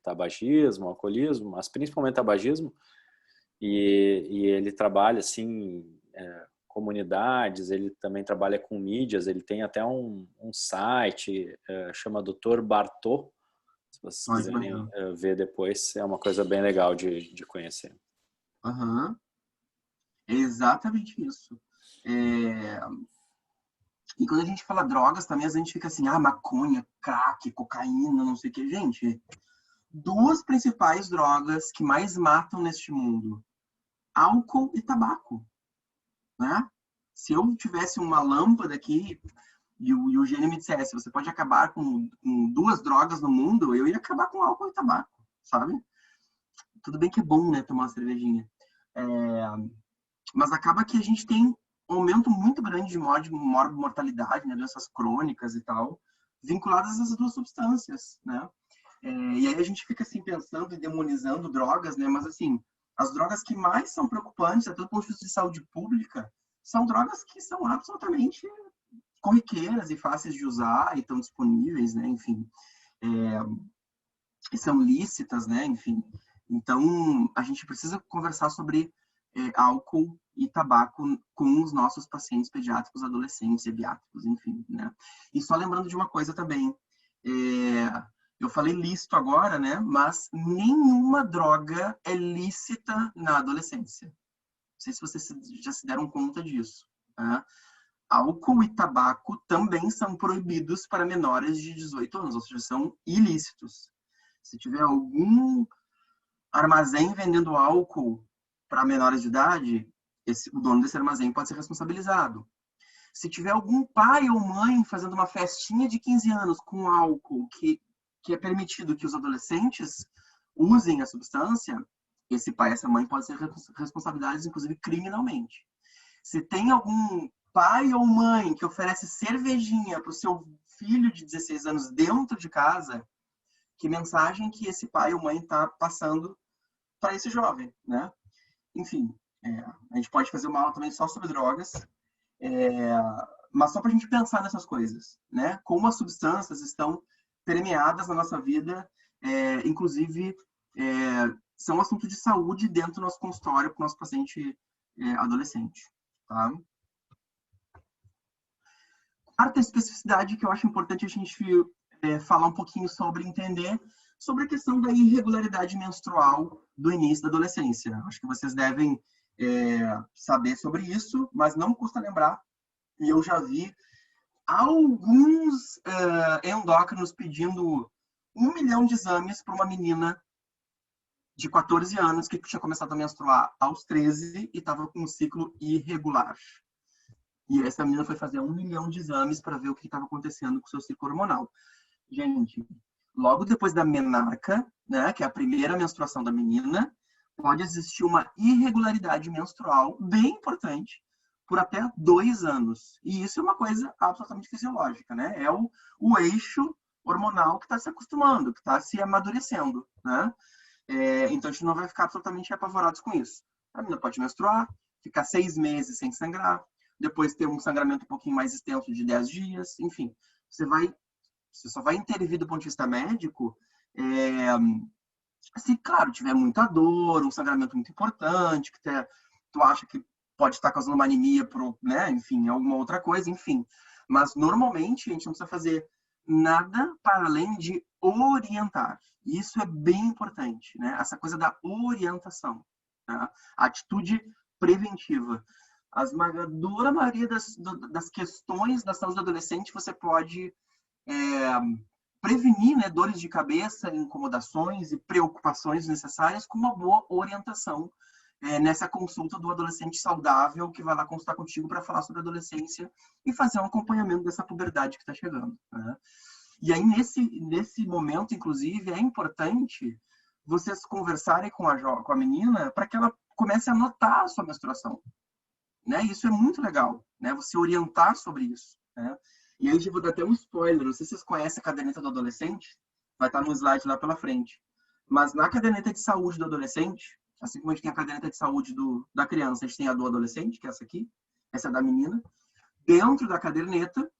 tabagismo, alcoolismo, mas principalmente tabagismo. E ele trabalha, assim, comunidades, ele também trabalha com mídias, ele tem até um site, chama Dr. Bartô. Se vocês quiserem ver depois, é uma coisa bem legal de conhecer. Uhum. É exatamente isso. E quando a gente fala drogas, também a gente fica assim, maconha, crack, cocaína, não sei o que. Gente, duas principais drogas que mais matam neste mundo: álcool e tabaco, né? Se eu tivesse uma lâmpada aqui e o gênio me dissesse, você pode acabar com duas drogas no mundo, eu ia acabar com álcool e tabaco, sabe? Tudo bem que é bom, né, tomar uma cervejinha. Mas acaba que a gente tem um aumento muito grande de mortalidade, né, doenças crônicas e tal, vinculadas a essas duas substâncias, né? E aí a gente fica assim pensando e demonizando drogas, né? Mas assim, as drogas que mais são preocupantes, até do ponto de vista de saúde pública, são drogas que são absolutamente corriqueiras e fáceis de usar e estão disponíveis, né? Enfim, e são lícitas, né? Enfim, então a gente precisa conversar sobre álcool e tabaco com os nossos pacientes pediátricos, adolescentes, pediátricos, enfim, né? E só lembrando de uma coisa também, eu falei lícito agora, né? Mas nenhuma droga é lícita na adolescência. Não sei se vocês já se deram conta disso, né? Álcool e tabaco também são proibidos para menores de 18 anos, ou seja, são ilícitos. Se tiver algum armazém vendendo álcool para menores de idade, o dono desse armazém pode ser responsabilizado. Se tiver algum pai ou mãe fazendo uma festinha de 15 anos com álcool que é permitido que os adolescentes usem a substância, esse pai e essa mãe podem ser responsabilizados, inclusive, criminalmente. Se tem algum pai ou mãe que oferece cervejinha para o seu filho de 16 anos dentro de casa, que mensagem que esse pai ou mãe está passando para esse jovem, né? Enfim, a gente pode fazer uma aula também só sobre drogas, mas só para a gente pensar nessas coisas, né? Como as substâncias estão permeadas na nossa vida, inclusive são assuntos de saúde dentro do nosso consultório para o nosso paciente adolescente, tá? Quarta especificidade que eu acho importante a gente falar um pouquinho sobre, entender sobre a questão da irregularidade menstrual do início da adolescência. Acho que vocês devem saber sobre isso, mas não custa lembrar, e eu já vi alguns endócrinos pedindo 1 milhão de exames para uma menina de 14 anos que tinha começado a menstruar aos 13 e estava com um ciclo irregular. E essa menina foi fazer 1 milhão de exames para ver o que estava acontecendo com o seu ciclo hormonal. Gente, logo depois da menarca, né, que é a primeira menstruação da menina, pode existir uma irregularidade menstrual bem importante por até 2 anos. E isso é uma coisa absolutamente fisiológica, né? É o eixo hormonal que está se acostumando, que está se amadurecendo, né? Então a gente não vai ficar absolutamente apavorados com isso. A menina pode menstruar, ficar 6 meses sem sangrar, depois ter um sangramento um pouquinho mais extenso de 10 dias, enfim. Você só vai intervir do ponto de vista médico se, claro, tiver muita dor, um sangramento muito importante, que tu acha que pode estar causando uma anemia, né? Enfim, alguma outra coisa, enfim. Mas, normalmente, a gente não precisa fazer nada para além de orientar. E isso é bem importante, né? Essa coisa da orientação, tá? A atitude preventiva. A esmagadora maioria das questões da saúde do adolescente você pode prevenir, né, dores de cabeça, incomodações e preocupações necessárias com uma boa orientação nessa consulta do adolescente saudável que vai lá consultar contigo para falar sobre a adolescência e fazer um acompanhamento dessa puberdade que está chegando, né? E aí, nesse momento, inclusive, é importante vocês conversarem com a menina para que ela comece a notar a sua menstruação, né? Isso é muito legal, né? Você orientar sobre isso, né? E aí eu vou dar até um spoiler, não sei se vocês conhecem a caderneta do adolescente, vai estar no slide lá pela frente. Mas na caderneta de saúde do adolescente, assim como a gente tem a caderneta de saúde da criança, a gente tem a do adolescente, que é essa aqui, essa é da menina. Dentro da caderneta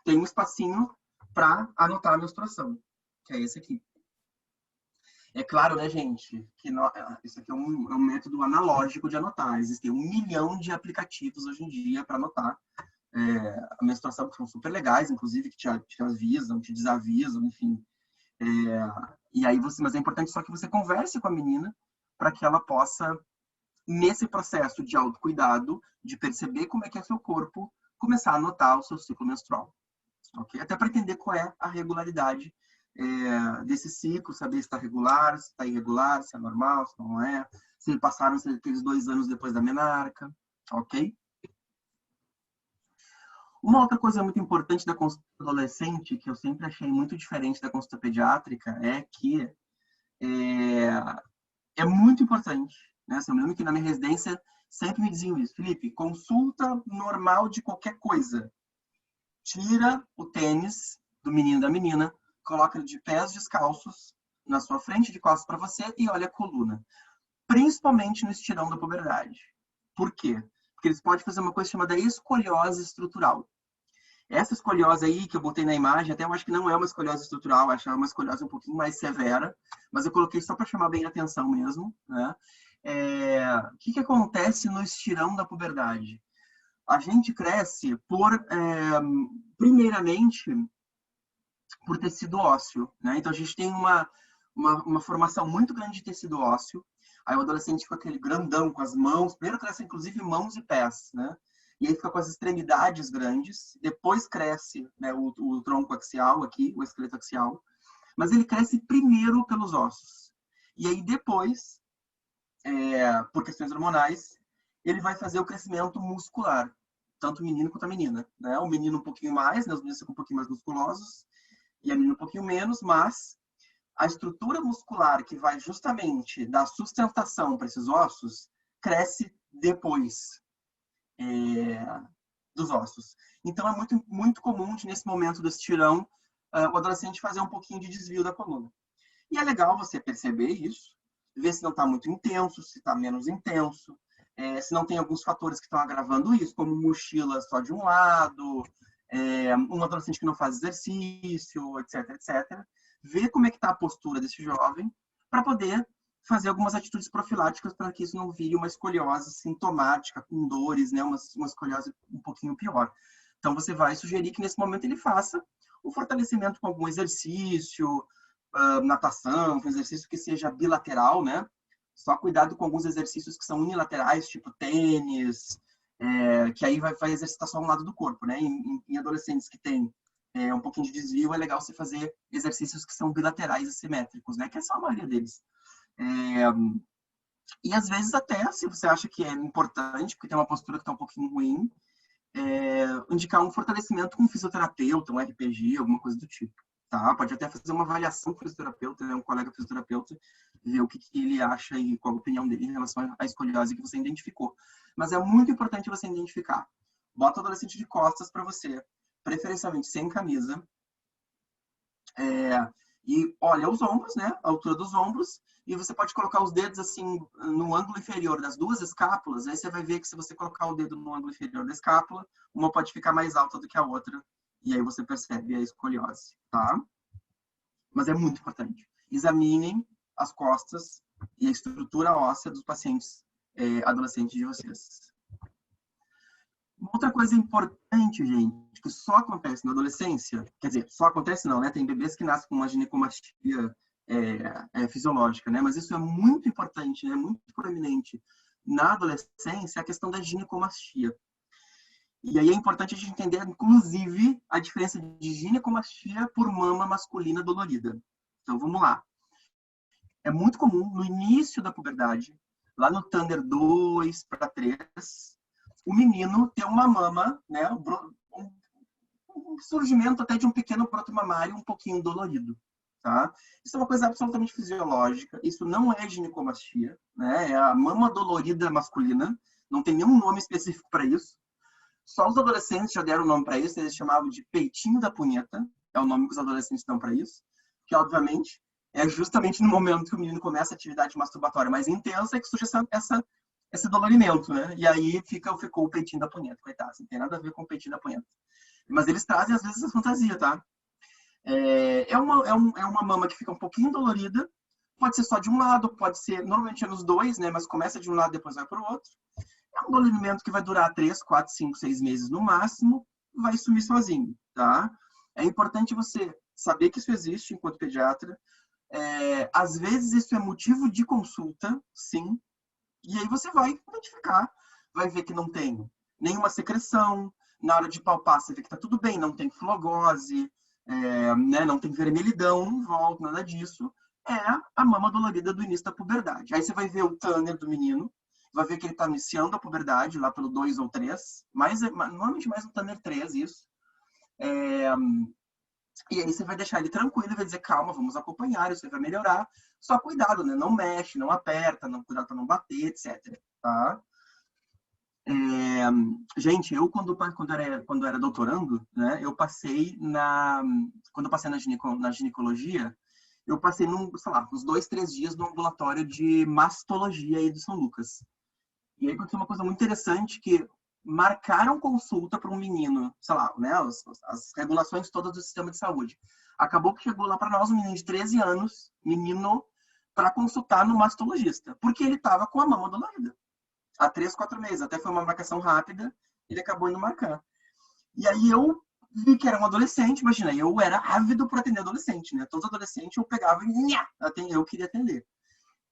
tem um espacinho para anotar a menstruação, que é esse aqui. É claro, né, gente, que isso aqui é um método analógico de anotar. Existem 1 milhão de aplicativos hoje em dia para anotar a menstruação, que são super legais, inclusive, que te avisam, te desavisam, enfim. E aí mas é importante só que você converse com a menina para que ela possa, nesse processo de autocuidado, de perceber como é que é seu corpo, começar a anotar o seu ciclo menstrual. Okay? Até para entender qual é a regularidade desse ciclo, saber se está regular, se está irregular, se é normal, se não é, se passaram aqueles 2 anos depois da menarca, ok? Uma outra coisa muito importante da consulta adolescente, que eu sempre achei muito diferente da consulta pediátrica, é que é muito importante, né? Eu me lembro que na minha residência sempre me diziam isso: Felipe, consulta normal de qualquer coisa. Tira o tênis do menino e da menina, coloca ele de pés descalços na sua frente, de costas para você, e olha a coluna. Principalmente no estirão da puberdade. Por quê? Porque eles podem fazer uma coisa chamada escoliose estrutural. Essa escoliose aí que eu botei na imagem, até eu acho que não é uma escoliose estrutural, acho que é uma escoliose um pouquinho mais severa, mas eu coloquei só para chamar bem a atenção mesmo, né? O que acontece no estirão da puberdade? A gente cresce primeiramente, por tecido ósseo, né? Então a gente tem uma formação muito grande de tecido ósseo. Aí o adolescente fica aquele grandão com as mãos, primeiro cresce inclusive mãos e pés, né? E aí fica com as extremidades grandes, depois cresce, né, o tronco axial aqui, o esqueleto axial, mas ele cresce primeiro pelos ossos. E aí depois, por questões hormonais, ele vai fazer o crescimento muscular, tanto o menino quanto a menina, né? O menino um pouquinho mais, né? Os meninos ficam um pouquinho mais musculosos, e a menina um pouquinho menos, mas a estrutura muscular que vai justamente dar sustentação para esses ossos cresce depois dos ossos. Então, é muito, muito comum de, nesse momento do estirão, o adolescente fazer um pouquinho de desvio da coluna. E é legal você perceber isso, ver se não está muito intenso, se está menos intenso, se não tem alguns fatores que estão agravando isso, como mochila só de um lado, um adolescente que não faz exercício, etc, etc. Ver como é que está a postura desse jovem para poder fazer algumas atitudes profiláticas para que isso não vire uma escoliose sintomática, com dores, né? Uma escoliose um pouquinho pior. Então, você vai sugerir que nesse momento ele faça o fortalecimento com algum exercício, natação, um exercício que seja bilateral, né? Só cuidado com alguns exercícios que são unilaterais, tipo tênis, que aí vai exercitar só um lado do corpo, né? Em adolescentes que têm um pouquinho de desvio, é legal você fazer exercícios que são bilaterais e simétricos, né? Que é só a maioria deles. E às vezes até, se você acha que é importante, porque tem uma postura que está um pouquinho ruim, indicar um fortalecimento com um fisioterapeuta, um RPG, alguma coisa do tipo. Tá? Pode até fazer uma avaliação com o fisioterapeuta, né? Um colega fisioterapeuta, ver o que ele acha e qual a opinião dele em relação à escoliose que você identificou. Mas é muito importante você identificar. Bota o adolescente de costas para você, preferencialmente sem camisa, e olha os ombros, né? A altura dos ombros, e você pode colocar os dedos assim no ângulo inferior das duas escápulas. Aí você vai ver que se você colocar o dedo no ângulo inferior da escápula, uma pode ficar mais alta do que a outra, e aí você percebe a escoliose, tá? Mas é muito importante. Examinem as costas e a estrutura óssea dos pacientes adolescentes de vocês. Outra coisa importante, gente, que só acontece na adolescência, quer dizer, só acontece não, né? Tem bebês que nascem com uma ginecomastia fisiológica, né? Mas isso é muito importante, né? Muito proeminente na adolescência, a questão da ginecomastia. E aí é importante a gente entender, inclusive, a diferença de ginecomastia por mama masculina dolorida. Então, vamos lá. É muito comum, no início da puberdade, lá no Thunder 2 para 3, o menino ter uma mama, né, um surgimento até de um pequeno broto mamário um pouquinho dolorido, tá? Isso é uma coisa absolutamente fisiológica, isso não é ginecomastia, né? É a mama dolorida masculina, não tem nenhum nome específico para isso. Só os adolescentes já deram o nome para isso, eles chamavam de peitinho da punheta, é o nome que os adolescentes dão para isso, que obviamente é justamente no momento que o menino começa a atividade masturbatória mais intensa que surge esse dolorimento, né? E aí ficou o peitinho da punheta, coitado, não tem nada a ver com o peitinho da punheta. Mas eles trazem, às vezes, essa fantasia, tá? É uma mama que fica um pouquinho dolorida, pode ser só de um lado, pode ser, normalmente é nos dois, né? Mas começa de um lado e depois vai para o outro. É um dolorimento que vai durar 3, 4, 5, 6 meses no máximo, vai sumir sozinho, tá? É importante você saber que isso existe enquanto pediatra. Às vezes isso é motivo de consulta, sim, e aí você vai identificar, vai ver que não tem nenhuma secreção, na hora de palpar você vê que tá tudo bem, não tem flogose, né, não tem vermelhidão em volta, nada disso. É a mama dolorida do início da puberdade. Aí você vai ver o Tanner do menino, vai ver que ele está iniciando a puberdade lá pelo 2 ou 3, normalmente mais no Tanner 3, isso. E aí você vai deixar ele tranquilo e vai dizer, calma, vamos acompanhar, isso vai melhorar. Só cuidado, né? Não mexe, não aperta, cuidado para não bater, etc. Tá? Gente, eu quando era doutorando, né, eu passei quando eu passei na ginecologia, eu passei uns 2, 3 dias no ambulatório de mastologia aí do São Lucas. E aí aconteceu uma coisa muito interessante, que marcaram consulta para um menino, sei lá, né, as regulações todas do sistema de saúde. Acabou que chegou lá para nós um menino de 13 anos, para consultar no mastologista, porque ele estava com a mama dolorida. Há 3, 4 meses, até foi uma marcação rápida, ele acabou indo marcar. E aí eu vi que era um adolescente, imagina, eu era ávido por atender adolescente, né? Todo adolescente eu pegava e eu queria atender.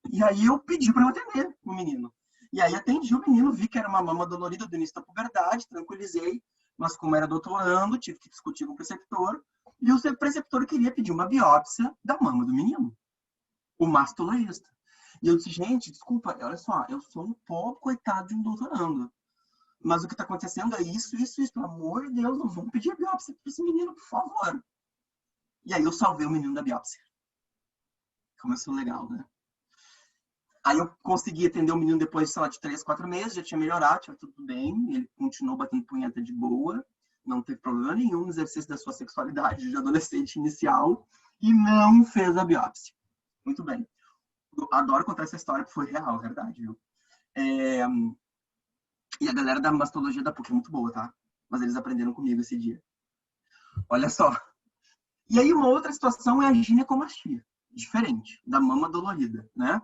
E aí eu pedi para eu atender o menino. E aí atendi o menino, vi que era uma mama dolorida do início da puberdade, tranquilizei, mas como era doutorando, tive que discutir com o preceptor, e o preceptor queria pedir uma biópsia da mama do menino, o mastologista. E eu disse, gente, desculpa, olha só, eu sou um pobre coitado de um doutorando, mas o que está acontecendo é isso, pelo amor de Deus, não vamos pedir a biópsia para esse menino, por favor. E aí eu salvei o menino da biópsia. Começou legal, né? Aí eu consegui atender o menino depois, sei lá, de 3, 4 meses, já tinha melhorado, tinha tudo bem, ele continuou batendo punheta de boa, não teve problema nenhum no exercício da sua sexualidade de adolescente inicial e não fez a biópsia. Muito bem. Eu adoro contar essa história, porque foi real, verdade, viu? E a galera da mastologia da PUC é muito boa, tá? Mas eles aprenderam comigo esse dia. Olha só. E aí uma outra situação é a ginecomastia, diferente da mama dolorida, né?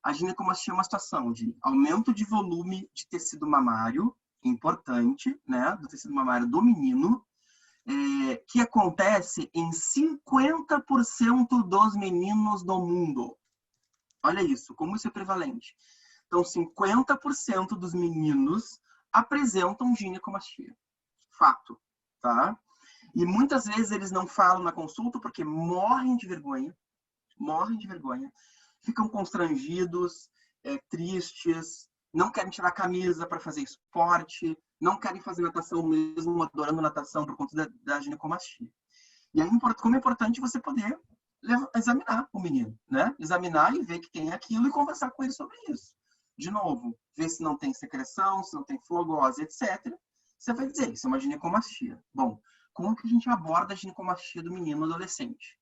A ginecomastia é uma situação de aumento de volume de tecido mamário, importante, né? Do tecido mamário do menino, que acontece em 50% dos meninos do mundo. Olha isso, como isso é prevalente. Então, 50% dos meninos apresentam ginecomastia. Fato, tá? E muitas vezes eles não falam na consulta porque morrem de vergonha, ficam constrangidos, tristes, não querem tirar a camisa para fazer esporte, não querem fazer natação mesmo, adorando natação por conta da ginecomastia. E aí, como é importante você poder examinar o menino, né? Examinar e ver que tem aquilo e conversar com ele sobre isso. De novo, ver se não tem secreção, se não tem flogose, etc. Você vai dizer, isso é uma ginecomastia. Bom, como que a gente aborda a ginecomastia do menino adolescente?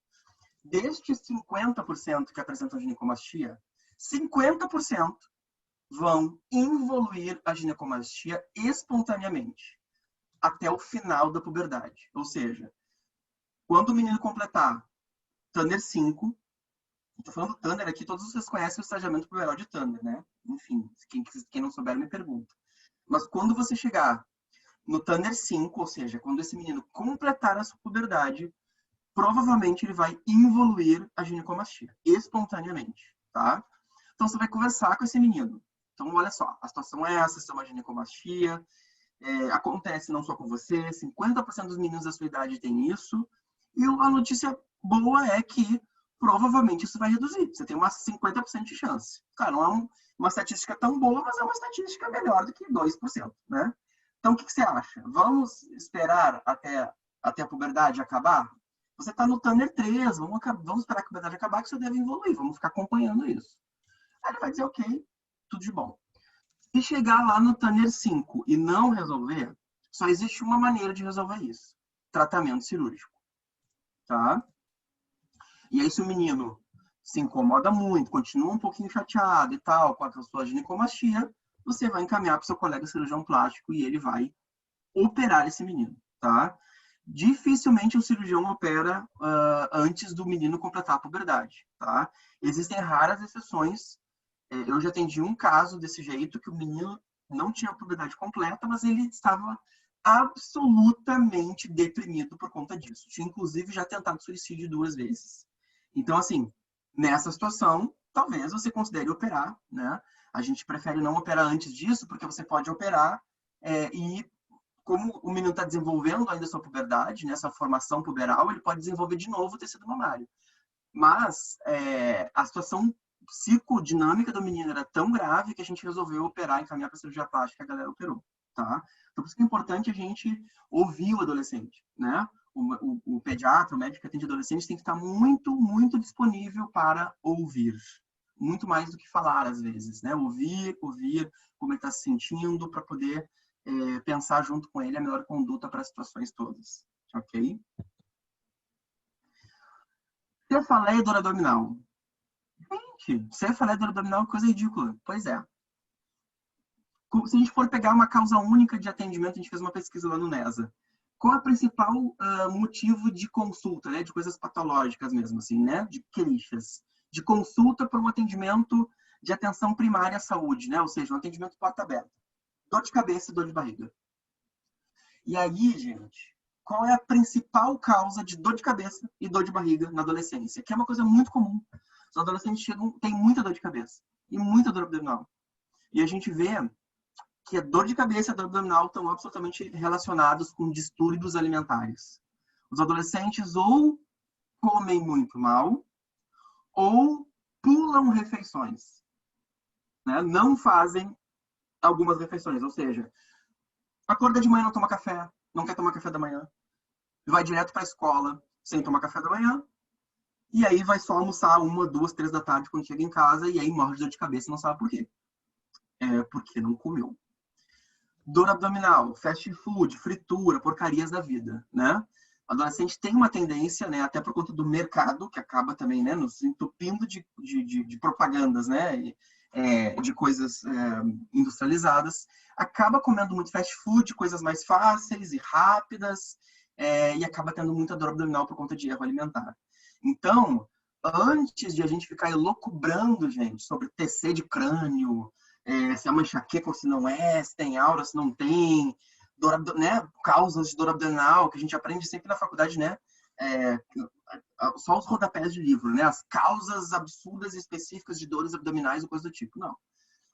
Destes 50% que apresentam ginecomastia, 50% vão involuir a ginecomastia espontaneamente até o final da puberdade. Ou seja, quando o menino completar Tanner 5, estou falando do Tanner aqui, todos vocês conhecem o estagiamento puberal de Tanner, né? Enfim, quem não souber me pergunta. Mas quando você chegar no Tanner 5, ou seja, quando esse menino completar a sua puberdade, provavelmente ele vai involuir a ginecomastia espontaneamente, tá? Então você vai conversar com esse menino. Então, olha só, a situação é essa, isso é uma ginecomastia, acontece não só com você, 50% dos meninos da sua idade têm isso, e a notícia boa é que provavelmente isso vai reduzir. Você tem umas 50% de chance. Cara, não é uma estatística tão boa, mas é uma estatística melhor do que 2%, né? Então, o que você acha? Vamos esperar até a puberdade acabar? Você está no Tanner 3, vamos esperar a puberdade acabar que você deve evoluir, vamos ficar acompanhando isso. Aí ele vai dizer, ok, tudo de bom. Se chegar lá no Tanner 5 e não resolver, só existe uma maneira de resolver isso. Tratamento cirúrgico. Tá? E aí, se o menino se incomoda muito, continua um pouquinho chateado e tal, com a sua ginecomastia, você vai encaminhar para o seu colega cirurgião plástico e ele vai operar esse menino, tá? Dificilmente o cirurgião opera antes do menino completar a puberdade, tá? Existem raras exceções. Eu já atendi um caso desse jeito, que o menino não tinha a puberdade completa, mas ele estava absolutamente deprimido por conta disso. Tinha, inclusive, já tentado suicídio 2 vezes. Então, assim, nessa situação, talvez você considere operar, né? A gente prefere não operar antes disso, porque você pode operar e, como o menino está desenvolvendo ainda a sua puberdade, né, essa formação puberal, ele pode desenvolver de novo o tecido mamário. Mas a situação psicodinâmica do menino era tão grave que a gente resolveu operar, encaminhar para a cirurgia plástica, a galera operou, tá? Então, por isso que é importante a gente ouvir o adolescente, né? O pediatra, o médico que atende adolescentes tem que estar muito, muito disponível para ouvir. Muito mais do que falar, às vezes, né? Ouvir como ele está se sentindo, para poder pensar junto com ele a melhor conduta para as situações todas, ok? Cefaleia e dor abdominal. Gente, cefaleia e dor abdominal é coisa ridícula. Pois é. Se a gente for pegar uma causa única de atendimento, a gente fez uma pesquisa lá no NESA. Qual é o principal motivo de consulta, né? De coisas patológicas mesmo, assim, né? De queixas. De consulta para um atendimento de atenção primária à saúde, né? Ou seja, um atendimento porta aberta. Dor de cabeça e dor de barriga. E aí, gente, qual é a principal causa de dor de cabeça e dor de barriga na adolescência? Que é uma coisa muito comum. Os adolescentes têm muita dor de cabeça e muita dor abdominal. E a gente vê que a dor de cabeça e a dor abdominal estão absolutamente relacionados com distúrbios alimentares. Os adolescentes ou comem muito mal ou pulam refeições, né? Não fazem algumas refeições, ou seja, acorda de manhã, não toma café, não quer tomar café da manhã, vai direto para a escola sem tomar café da manhã, E aí vai só almoçar 1, 2, 3 da tarde quando chega em casa, e aí morre de dor de cabeça e não sabe por quê. Porque não comeu. Dor abdominal, fast food, fritura, porcarias da vida, né? O adolescente tem uma tendência, né, até por conta do mercado, que acaba também, né, nos entupindo de propagandas, né, de coisas industrializadas, acaba comendo muito fast food, coisas mais fáceis e rápidas, e acaba tendo muita dor abdominal por conta de erro alimentar. Então, antes de a gente ficar elucubrando, gente, sobre TC de crânio, se é uma enxaqueca ou se não é, se tem aura, se não tem, né, causas de dor abdominal, que a gente aprende sempre na faculdade, né? Só os rodapés de livro, né? As causas absurdas e específicas de dores abdominais ou coisa do tipo. Não.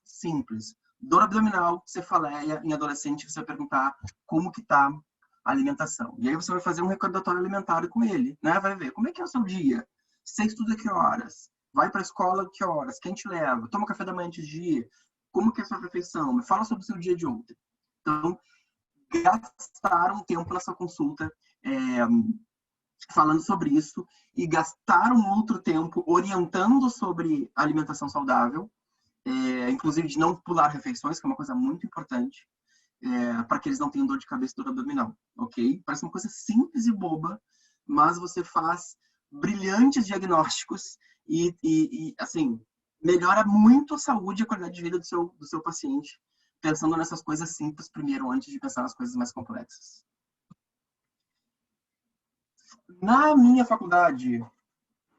Simples. Dor abdominal, cefaleia, em adolescente, você vai perguntar como que tá a alimentação. E aí você vai fazer um recordatório alimentar com ele, né? Vai ver como é que é o seu dia. Você estuda que horas? Vai para a escola que horas? Quem te leva? Toma café da manhã antes de ir? Como que é a sua refeição? Me fala sobre o seu dia de ontem. Então, gastaram um tempo nessa consulta falando sobre isso e gastaram outro tempo orientando sobre alimentação saudável, inclusive de não pular refeições, que é uma coisa muito importante, para que eles não tenham dor de cabeça e dor abdominal, ok? Parece uma coisa simples e boba, mas você faz brilhantes diagnósticos e assim, melhora muito a saúde e a qualidade de vida do seu paciente, pensando nessas coisas simples primeiro, antes de pensar nas coisas mais complexas. Na minha faculdade,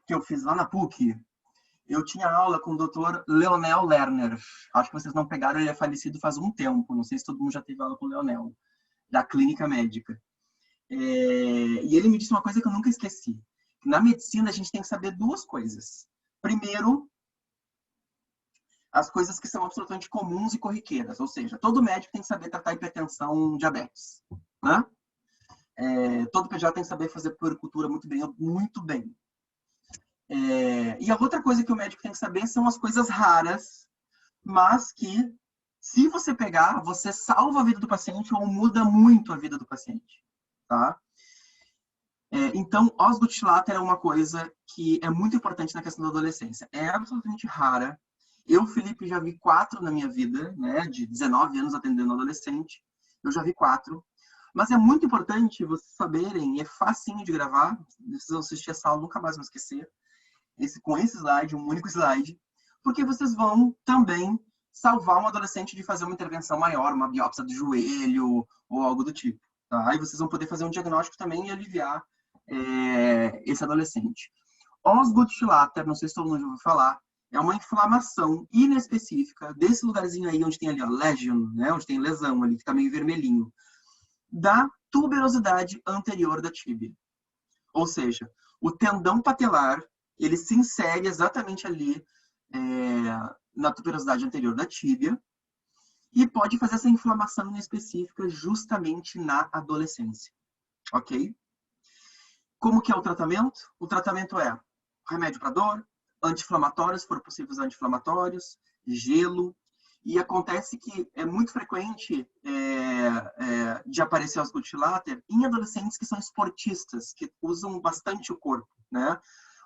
que eu fiz lá na PUC, eu tinha aula com o Dr. Leonel Lerner. Acho que vocês não pegaram, ele é falecido faz um tempo. Não sei se todo mundo já teve aula com o Leonel, da clínica médica. E ele me disse uma coisa que eu nunca esqueci. Na medicina, a gente tem que saber duas coisas. Primeiro, as coisas que são absolutamente comuns e corriqueiras. Ou seja, todo médico tem que saber tratar hipertensão, diabetes, né? Todo pediatra tem que saber fazer puericultura muito bem, muito bem. E a outra coisa que o médico tem que saber são as coisas raras, mas que, se você pegar, você salva a vida do paciente ou muda muito a vida do paciente, tá? Então, Osgood-Schlatter é uma coisa que é muito importante na questão da adolescência. É absolutamente rara. Eu, Felipe, já vi 4 na minha vida, né? De 19 anos atendendo adolescente. Eu já vi 4. Mas é muito importante vocês saberem, é facinho de gravar, vocês vão assistir essa aula, nunca mais vão esquecer, com esse slide, um único slide, porque vocês vão também salvar um adolescente de fazer uma intervenção maior, uma biópsia do joelho ou algo do tipo. Tá? E vocês vão poder fazer um diagnóstico também e aliviar esse adolescente. Osgood-Schlatter, não sei se todo mundo já ouviu falar, é uma inflamação inespecífica desse lugarzinho aí onde tem ali, ó, lesion, né? Onde tem lesão ali, que tá meio vermelhinho, da tuberosidade anterior da tíbia. Ou seja, o tendão patelar, ele se insere exatamente ali na tuberosidade anterior da tíbia e pode fazer essa inflamação específica justamente na adolescência. Ok? Como que é o tratamento? O tratamento é remédio para dor, anti-inflamatórios, se for possível os anti-inflamatórios, gelo. E acontece que é muito frequente de aparecer Osgood-Schlatter em adolescentes que são esportistas, que usam bastante o corpo, né?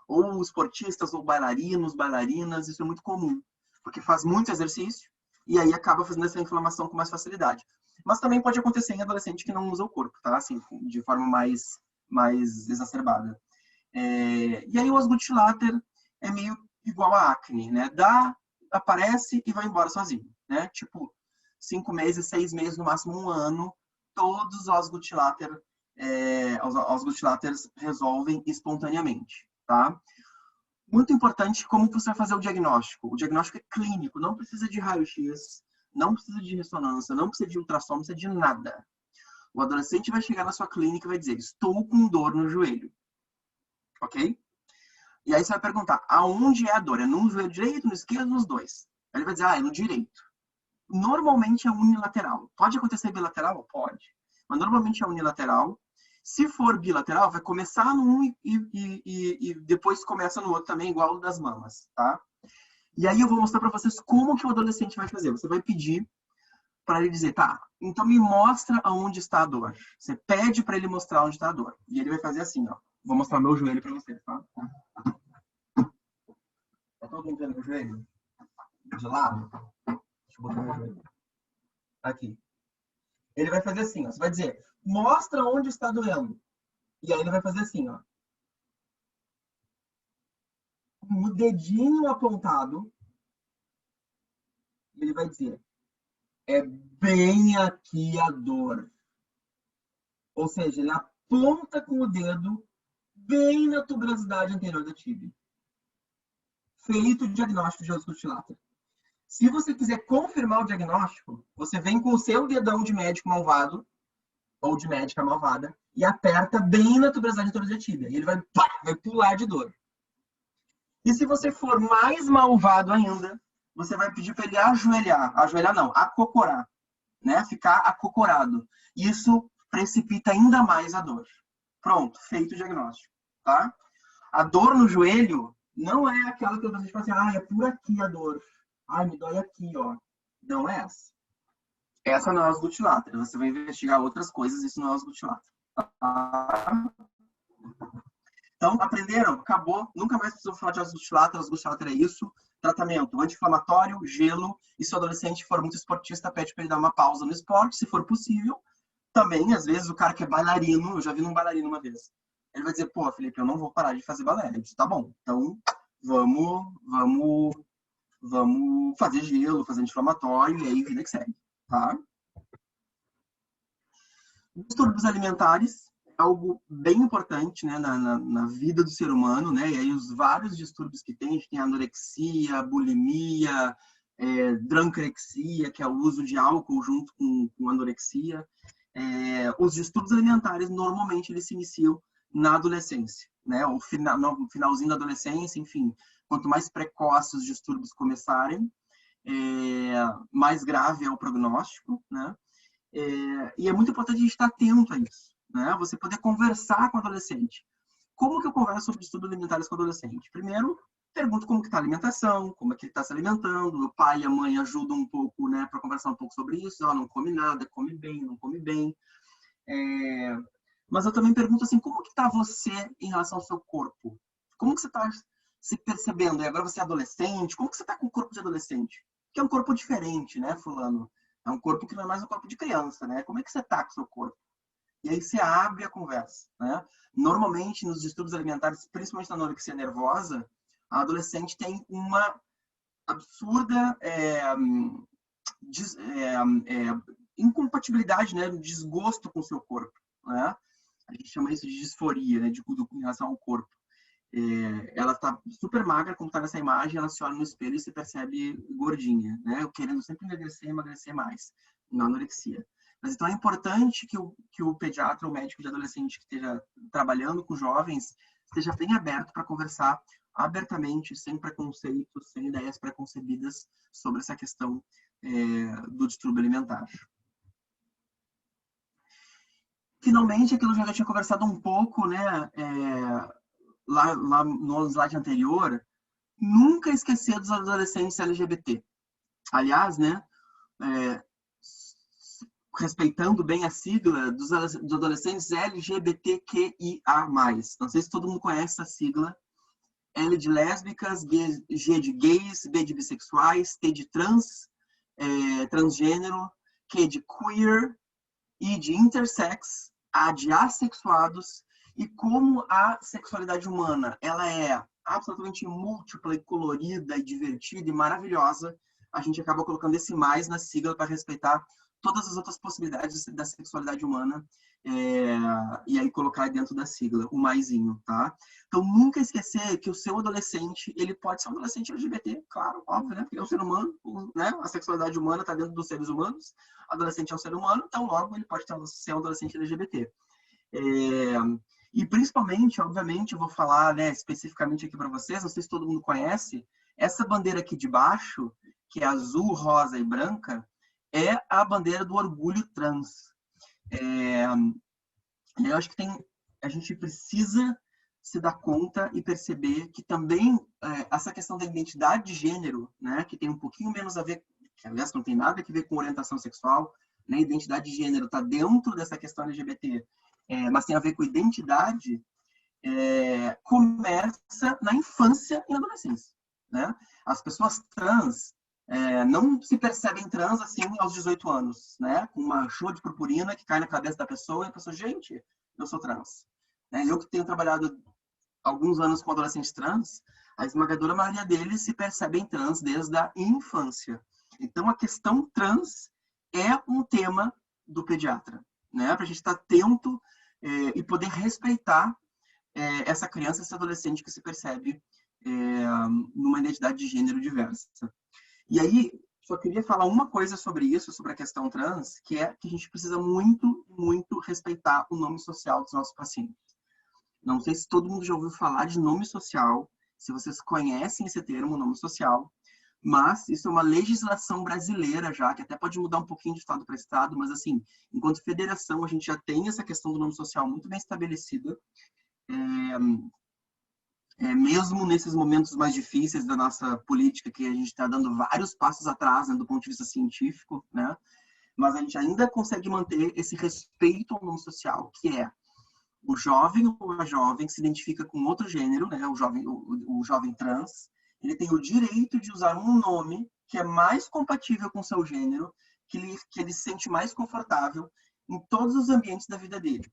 Ou esportistas, ou bailarinos, bailarinas, isso é muito comum, porque faz muito exercício e aí acaba fazendo essa inflamação com mais facilidade. Mas também pode acontecer em adolescente que não usa o corpo, tá? Assim, de forma mais exacerbada. E aí o Osgood-Schlatter é meio igual a acne, né? Aparece e vai embora sozinho, né? Tipo, 5 meses, 6 meses, no máximo 1 ano, todos os Osgood-Schlatters resolvem espontaneamente, tá? Muito importante como você vai fazer o diagnóstico. O diagnóstico é clínico, não precisa de raio-x, não precisa de ressonância, não precisa de ultrassom, não precisa de nada. O adolescente vai chegar na sua clínica e vai dizer, estou com dor no joelho. Ok? E aí você vai perguntar, aonde é a dor? É no joelho direito, no esquerdo, nos dois? Aí ele vai dizer, é no direito. Normalmente é unilateral. Pode acontecer bilateral? Pode. Mas normalmente é unilateral. Se for bilateral, vai começar no um e depois começa no outro também, igual o das mamas, tá? E aí eu vou mostrar para vocês como que o adolescente vai fazer. Você vai pedir para ele dizer, tá, então me mostra aonde está a dor. Você pede para ele mostrar onde está a dor. E ele vai fazer assim, ó. Vou mostrar meu joelho para vocês, tá? alguém vendo meu joelho? De lado? Deixa eu botar meu joelho. Aqui. Ele vai fazer assim, ó. Você vai dizer, mostra onde está doendo. E aí ele vai fazer assim, ó. Com o dedinho apontado. Ele vai dizer, é bem aqui a dor. Ou seja, ele aponta com o dedo bem na tuberosidade anterior da tíbia. Feito o diagnóstico de osso lata. Se você quiser confirmar o diagnóstico, você vem com o seu dedão de médico malvado, ou de médica malvada, e aperta bem na tuberosidade anterior da tíbia. E ele vai pular de dor. E se você for mais malvado ainda, você vai pedir para ele ajoelhar. Ajoelhar não, acocorar. Né? Ficar acocorado. Isso precipita ainda mais a dor. Pronto, feito o diagnóstico. Tá? A dor no joelho não é aquela que você fala assim, é por aqui a dor. Me dói aqui, ó. Não é essa. Essa não é osso glutilateral. Você vai investigar outras coisas, isso não é osso glutilateral. Tá? Então, aprenderam? Acabou. Nunca mais precisou falar de osso glutilateral. Osso glutilateral é isso. Tratamento anti-inflamatório, gelo. E se o adolescente for muito esportista, pede para ele dar uma pausa no esporte, se for possível. Também, às vezes, o cara que é bailarino, eu já vi um bailarino uma vez. Ele vai dizer, pô, Felipe, eu não vou parar de fazer balé. Eu disse, tá bom. Então, vamos fazer gelo, fazer anti-inflamatório, e aí vida que segue. Tá? Distúrbios alimentares é algo bem importante, né, na vida do ser humano, né? E aí os vários distúrbios que tem, a gente tem anorexia, bulimia, drancorexia, que é o uso de álcool junto com anorexia. Os distúrbios alimentares, normalmente, eles se iniciam na adolescência, né? No finalzinho da adolescência, enfim. Quanto mais precoces os distúrbios começarem, mais grave é o prognóstico, né? E é muito importante a gente estar atento a isso, né? Você poder conversar com o adolescente. Como que eu converso sobre distúrbios alimentares com o adolescente? Primeiro, pergunto como que está a alimentação, como é que ele está se alimentando. O pai e a mãe ajudam um pouco, né, para conversar um pouco sobre isso. Não come nada, come bem, não come bem. Mas eu também pergunto assim, como que está você em relação ao seu corpo? Como que você está se percebendo? E agora você é adolescente, como que você está com o corpo de adolescente? Que é um corpo diferente, né, fulano? É um corpo que não é mais um corpo de criança, né? Como é que você está com o seu corpo? E aí você abre a conversa, né? Normalmente, nos distúrbios alimentares, principalmente na anorexia nervosa, a adolescente tem uma absurda incompatibilidade, né? Desgosto com o seu corpo, né? A gente chama isso de disforia, né? Em relação ao corpo. Ela está super magra, como está nessa imagem, ela se olha no espelho e se percebe gordinha, né? Querendo sempre emagrecer mais, na anorexia. Mas então é importante que o pediatra ou médico de adolescente que esteja trabalhando com jovens esteja bem aberto para conversar abertamente, sem preconceitos, sem ideias preconcebidas sobre essa questão do distúrbio alimentar. Finalmente, aquilo que eu já tinha conversado um pouco, né? Lá no slide anterior, nunca esquecer dos adolescentes LGBT. Aliás, né, respeitando bem a sigla dos adolescentes LGBTQIA+. Não sei se todo mundo conhece essa sigla. L de lésbicas, G de gays, B de bissexuais, T de trans, transgênero, Q de queer, I de intersex, A de assexuados. E como a sexualidade humana ela é absolutamente múltipla e colorida e divertida e maravilhosa, a gente acaba colocando esse mais na sigla para respeitar todas as outras possibilidades da sexualidade humana e aí colocar dentro da sigla, o maisinho, tá? Então, nunca esquecer que o seu adolescente, ele pode ser um adolescente LGBT, claro, óbvio, né? Porque ele é um ser humano, né? A sexualidade humana está dentro dos seres humanos, adolescente é um ser humano, então logo ele pode ser um adolescente LGBT. E principalmente, obviamente, eu vou falar, né, especificamente aqui para vocês, não sei se todo mundo conhece, essa bandeira aqui de baixo, que é azul, rosa e branca, é a bandeira do orgulho trans. Eu acho que a gente precisa se dar conta e perceber que também essa questão da identidade de gênero, né, que tem um pouquinho menos a ver, que aliás não tem nada a ver com orientação sexual, né, identidade de gênero está dentro dessa questão LGBT, mas tem a ver com identidade, começa na infância e na adolescência. né? As pessoas trans não se percebem trans assim aos 18 anos, né? Com uma chuva de purpurina que cai na cabeça da pessoa e a pessoa, gente, eu sou trans. Né? Eu que tenho trabalhado alguns anos com adolescentes trans, a esmagadora maioria deles se percebem trans desde a infância. Então, a questão trans é um tema do pediatra, né? Para a gente estar atento e poder respeitar essa criança, esse adolescente que se percebe numa identidade de gênero diversa. E aí, só queria falar uma coisa sobre isso, sobre a questão trans, que é que a gente precisa muito, muito respeitar o nome social dos nossos pacientes. Não sei se todo mundo já ouviu falar de nome social, se vocês conhecem esse termo, nome social, mas isso é uma legislação brasileira já, que até pode mudar um pouquinho de estado para estado, mas assim, enquanto federação, a gente já tem essa questão do nome social muito bem estabelecida, mesmo nesses momentos mais difíceis da nossa política, que a gente está dando vários passos atrás, né, do ponto de vista científico, né? Mas a gente ainda consegue manter esse respeito ao nome social, que é o jovem ou a jovem que se identifica com outro gênero, né, o jovem trans, ele tem o direito de usar um nome que é mais compatível com o seu gênero, que ele se sente mais confortável em todos os ambientes da vida dele.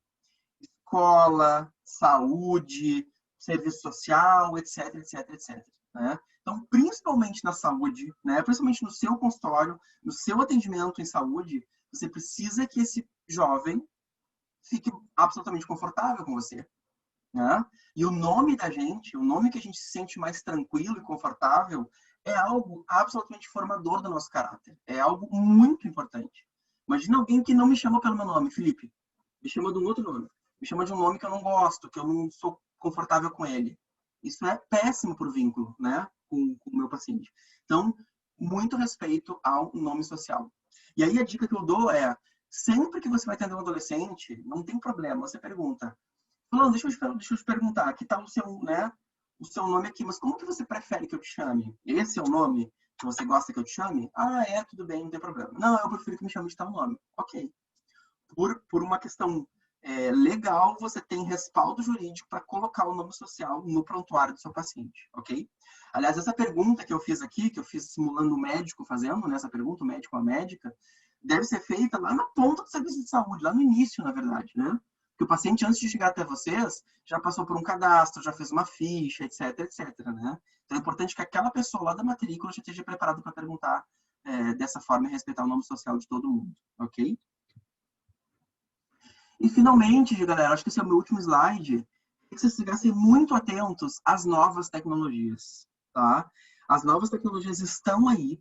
Escola, saúde, serviço social, etc, etc, etc. Né? Então, principalmente na saúde, né, principalmente no seu consultório, no seu atendimento em saúde, você precisa que esse jovem fique absolutamente confortável com você. Né? E o nome da gente, o nome que a gente se sente mais tranquilo e confortável, é algo absolutamente formador do nosso caráter. É algo muito importante. Imagina alguém que não me chama pelo meu nome, Felipe. Me chama de um outro nome. Me chama de um nome que eu não gosto, que eu não sou confortável com ele. Isso é péssimo para o vínculo, né, com o meu paciente. Então, muito respeito ao nome social. E aí a dica que eu dou é, sempre que você vai atender um adolescente, não tem problema, você pergunta, Fulano, deixa eu te perguntar, que tal o seu nome aqui, mas como que você prefere que eu te chame? Esse é o nome que você gosta que eu te chame? Ah, tudo bem, não tem problema. Não, eu prefiro que me chame de tal nome. Ok. Por uma questão legal, você tem respaldo jurídico para colocar o nome social no prontuário do seu paciente, ok? Aliás, essa pergunta que eu fiz aqui, que eu fiz simulando o médico fazendo, né, essa pergunta, o médico ou a médica, deve ser feita lá na ponta do serviço de saúde, lá no início, na verdade, né? Porque o paciente, antes de chegar até vocês, já passou por um cadastro, já fez uma ficha, etc, etc, né? Então, é importante que aquela pessoa lá da matrícula já esteja preparada para perguntar dessa forma e respeitar o nome social de todo mundo, ok? E, finalmente, galera, acho que esse é o meu último slide, é que vocês ficassem muito atentos às novas tecnologias, tá? As novas tecnologias estão aí,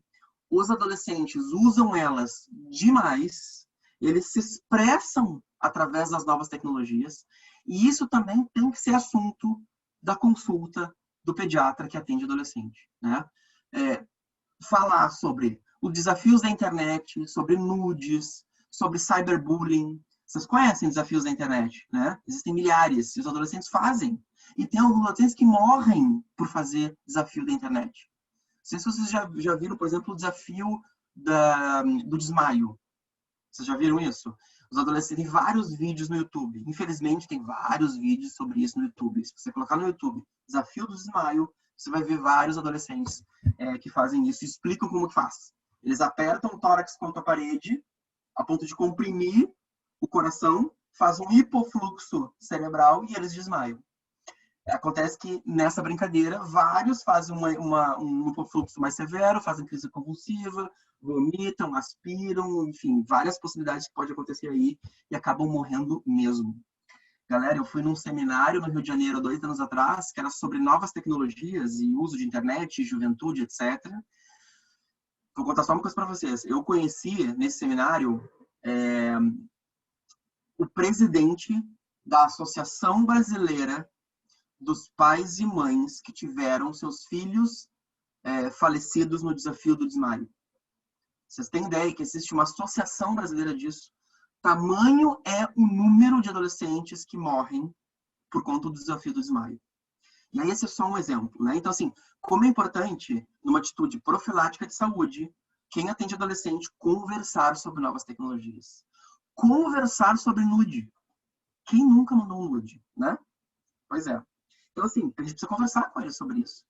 os adolescentes usam elas demais, eles se expressam através das novas tecnologias, e isso também tem que ser assunto da consulta do pediatra que atende adolescente, né? Falar sobre os desafios da internet, sobre nudes, sobre cyberbullying. Vocês conhecem desafios da internet, né? Existem milhares, e os adolescentes fazem. E tem alguns adolescentes que morrem por fazer desafio da internet. Não sei se vocês já viram, por exemplo, o desafio do desmaio. Vocês já viram isso? Os adolescentes, tem vários vídeos no YouTube. Infelizmente, tem vários vídeos sobre isso no YouTube. Se você colocar no YouTube, desafio do desmaio, você vai ver vários adolescentes que fazem isso e explicam como que faz. Eles apertam o tórax contra a parede, a ponto de comprimir o coração, faz um hipofluxo cerebral e eles desmaiam. Acontece que, nessa brincadeira, vários fazem um hipofluxo mais severo, fazem crise convulsiva, vomitam, aspiram, enfim, várias possibilidades que podem acontecer aí e acabam morrendo mesmo. Galera, eu fui num seminário no Rio de Janeiro 2 anos atrás, que era sobre novas tecnologias e uso de internet, juventude, etc. Vou contar só uma coisa para vocês. Eu conheci, nesse seminário, o presidente da Associação Brasileira dos Pais e Mães que tiveram seus filhos falecidos no desafio do desmaio. Vocês têm ideia que existe uma associação brasileira disso? Tamanho é o número de adolescentes que morrem por conta do desafio do desmaio. E aí esse é só um exemplo, né? Então, assim, como é importante, numa atitude profilática de saúde, quem atende adolescente, conversar sobre novas tecnologias. Conversar sobre nude. Quem nunca mandou um nude, né? Pois é. Então, assim, a gente precisa conversar com eles sobre isso.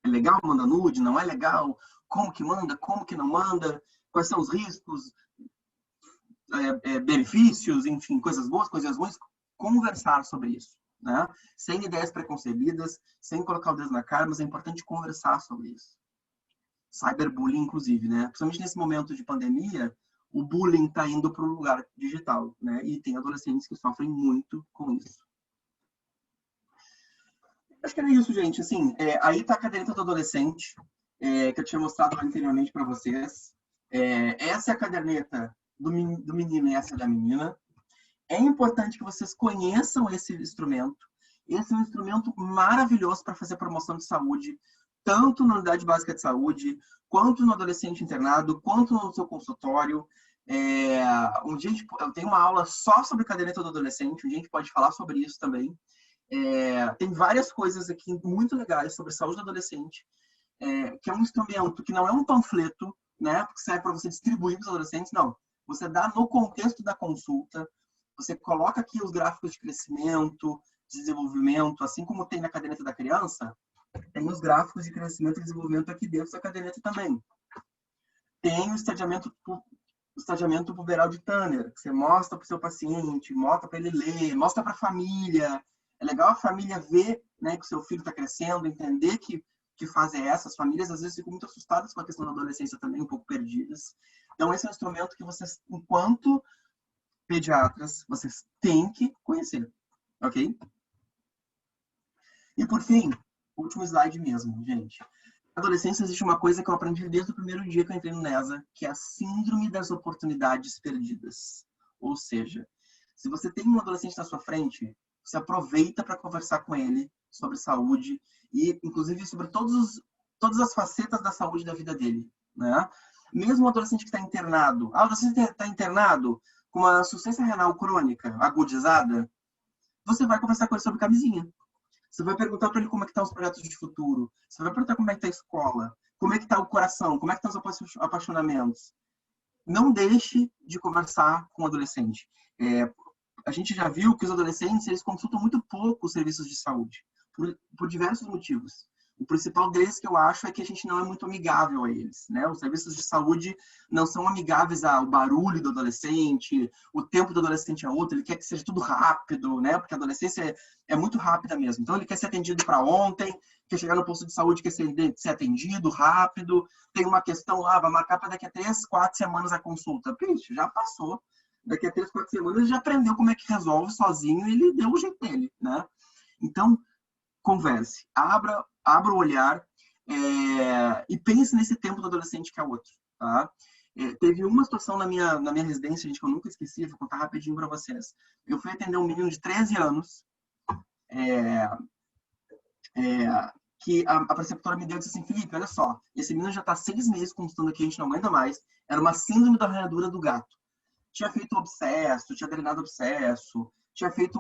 É legal mandar nude? Não é legal? Como que manda? Como que não manda? Quais são os riscos? Benefícios? Enfim, coisas boas, coisas ruins. Conversar sobre isso, né? Sem ideias preconcebidas, sem colocar o dedo na cara, mas é importante conversar sobre isso. Cyberbullying, inclusive, né? Principalmente nesse momento de pandemia, o bullying está indo para o lugar digital, né? E tem adolescentes que sofrem muito com isso. Acho que era isso, gente. Assim, aí está a caderneta do adolescente, que eu tinha mostrado anteriormente para vocês. Essa é a caderneta do menino e essa é da menina. É importante que vocês conheçam esse instrumento. Esse é um instrumento maravilhoso para fazer promoção de saúde, tanto na unidade básica de saúde, quanto no adolescente internado, quanto no seu consultório. Um dia eu tenho uma aula só sobre caderneta do adolescente, um dia a gente pode falar sobre isso também. Tem várias coisas aqui muito legais sobre saúde do adolescente, que é um instrumento que não é um panfleto, né, que serve para você distribuir para os adolescentes, não. Você dá no contexto da consulta, você coloca aqui os gráficos de crescimento, desenvolvimento, assim como tem na caderneta da criança, tem os gráficos de crescimento e desenvolvimento aqui dentro da caderneta também. Tem o estadiamento puberal de Tanner, que você mostra para o seu paciente, mostra para ele ler, mostra para a família. É legal a família ver, né, que o seu filho está crescendo, entender que fase é essa. As famílias, às vezes, ficam muito assustadas com a questão da adolescência também, um pouco perdidas. Então, esse é um instrumento que vocês, enquanto pediatras, vocês têm que conhecer, ok? E, por fim, último slide mesmo, gente. Na adolescência existe uma coisa que eu aprendi desde o primeiro dia que eu entrei no NESA, que é a síndrome das oportunidades perdidas. Ou seja, se você tem um adolescente na sua frente, você aproveita para conversar com ele sobre saúde e, inclusive, sobre todas as facetas da saúde da vida dele, né? Mesmo o adolescente que está internado, o adolescente está internado com uma insuficiência renal crônica agudizada, você vai conversar com ele sobre camisinha. Você vai perguntar para ele como é que estão os projetos de futuro. Você vai perguntar como é que está a escola, como é que está o coração, como é que estão os apaixonamentos. Não deixe de conversar com o adolescente. A gente já viu que os adolescentes eles consultam muito pouco os serviços de saúde, por diversos motivos. O principal deles que eu acho é que a gente não é muito amigável a eles, né? Os serviços de saúde não são amigáveis ao barulho do adolescente, o tempo do adolescente é outro, ele quer que seja tudo rápido, né? Porque a adolescência é muito rápida mesmo. Então ele quer ser atendido para ontem, quer chegar no posto de saúde, quer ser atendido rápido, tem uma questão lá, vai marcar para daqui a 3, 4 semanas a consulta. Pixe, já passou. Daqui a 3, 4 semanas ele já aprendeu como é que resolve sozinho e ele deu o jeito dele, né? Então, converse, abra o olhar e pense nesse tempo do adolescente que é outro, tá? Teve uma situação na minha residência, gente, que eu nunca esqueci, vou contar rapidinho para vocês. Eu fui atender um menino de 13 anos, que a preceptora me deu e disse assim, Felipe, olha só, esse menino já está 6 meses consultando aqui, a gente não aguenta mais, era uma síndrome da arranhadura do gato. Tinha feito abscesso, tinha drenado abscesso, tinha feito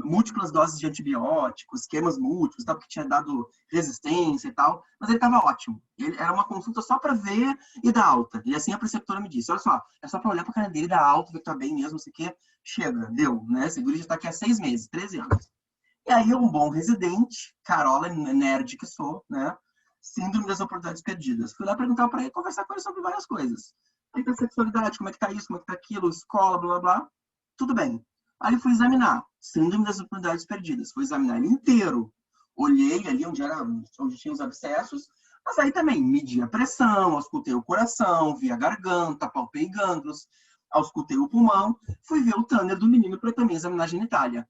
múltiplas doses de antibióticos, esquemas múltiplos, tal, porque tinha dado resistência e tal, mas ele estava ótimo. Era uma consulta só para ver e dar alta. E assim a preceptora me disse, olha só, é só para olhar para a cara dele, dar alta, ver que tá bem mesmo, não sei o que, chega, deu, né? Esse guri já está aqui há 6 meses, 13 anos. E aí um bom residente, Carola, nerd que sou, né? Síndrome das oportunidades perdidas. Fui lá perguntar para ele, conversar com ele sobre várias coisas. Hipersexualidade, como é que tá isso, como é que tá aquilo, escola, blá, blá, blá. Tudo bem. Aí fui examinar, síndrome das oportunidades perdidas. Fui examinar ele inteiro. Olhei ali onde tinha os abscessos, mas aí também medi a pressão, auscultei o coração, vi a garganta, palpei gânglios, auscultei o pulmão, fui ver o Tanner do menino para também examinar a genitália.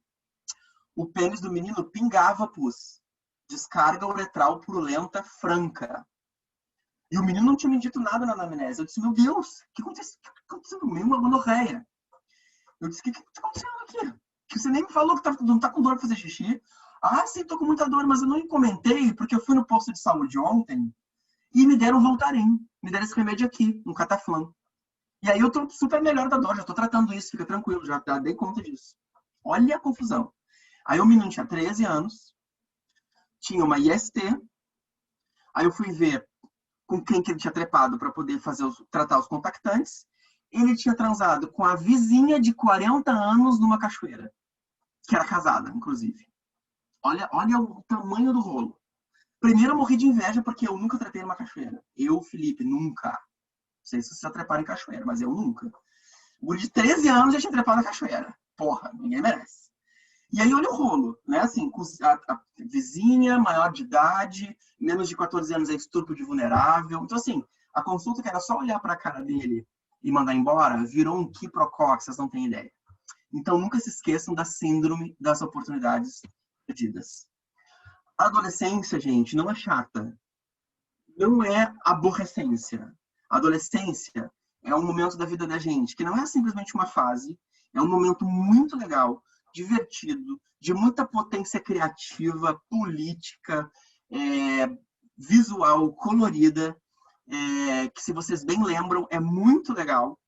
O pênis do menino pingava pus. Descarga uretral purulenta franca. E o menino não tinha me dito nada na anamnese. Eu disse, meu Deus, o que aconteceu comigo? Uma gonorreia. Eu disse, o que está acontecendo aqui? Que você nem me falou que não está com dor para fazer xixi. Ah, sim, estou com muita dor, mas eu não comentei, porque eu fui no posto de saúde ontem e me deram Voltaren. Me deram esse remédio aqui, no Cataflan. E aí eu estou super melhor da dor, já estou tratando isso, fica tranquilo, já dei conta disso. Olha a confusão. Aí o menino tinha 13 anos, tinha uma IST, aí eu fui ver com quem que ele tinha trepado para poder tratar os contactantes. Ele tinha transado com a vizinha de 40 anos numa cachoeira, que era casada, inclusive. Olha o tamanho do rolo. Primeiro, eu morri de inveja porque eu nunca trepei numa cachoeira. Eu, Felipe, nunca. Não sei se vocês já treparam em cachoeira, mas eu nunca. O guri de 13 anos já tinha trepado na cachoeira. Porra, ninguém merece. E aí olha o rolo, né? Assim, a vizinha, maior de idade, menos de 14 anos é estupro de vulnerável. Então, assim, a consulta que era só olhar para a cara dele e mandar embora, virou um quiprocó, que vocês não têm ideia. Então, nunca se esqueçam da síndrome das oportunidades perdidas. A adolescência, gente, não é chata. Não é aborrecência. A adolescência é um momento da vida da gente que não é simplesmente uma fase, é um momento muito legal, divertido, de muita potência criativa, política, visual, colorida, que, se vocês bem lembram, é muito legal.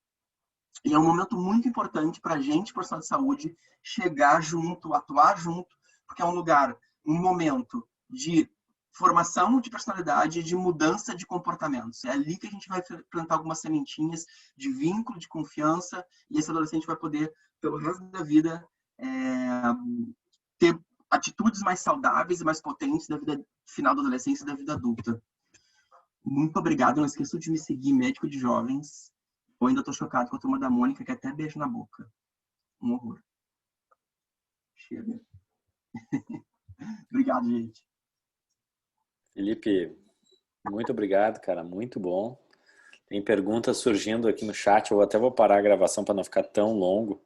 E é um momento muito importante para a gente, profissional de saúde, chegar junto, atuar junto, porque é um lugar, um momento de formação de personalidade e de mudança de comportamentos. É ali que a gente vai plantar algumas sementinhas de vínculo, de confiança, e esse adolescente vai poder, pelo resto da vida, ter atitudes mais saudáveis e mais potentes da vida final da adolescência e da vida adulta. Muito obrigado. Não esqueçam de me seguir, Médico de Jovens. Eu ainda estou chocado com a turma da Mônica, que até beijo na boca. Um horror. Chega. Obrigado, gente. Felipe, muito obrigado, cara. Muito bom. Tem perguntas surgindo aqui no chat. Eu até vou parar a gravação para não ficar tão longo.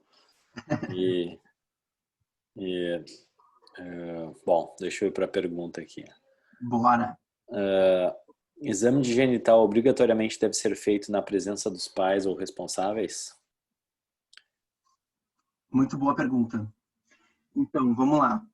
Bom, deixa eu ir para a pergunta aqui. Bora. Exame de genital obrigatoriamente deve ser feito na presença dos pais ou responsáveis? Muito boa pergunta. Então, vamos lá.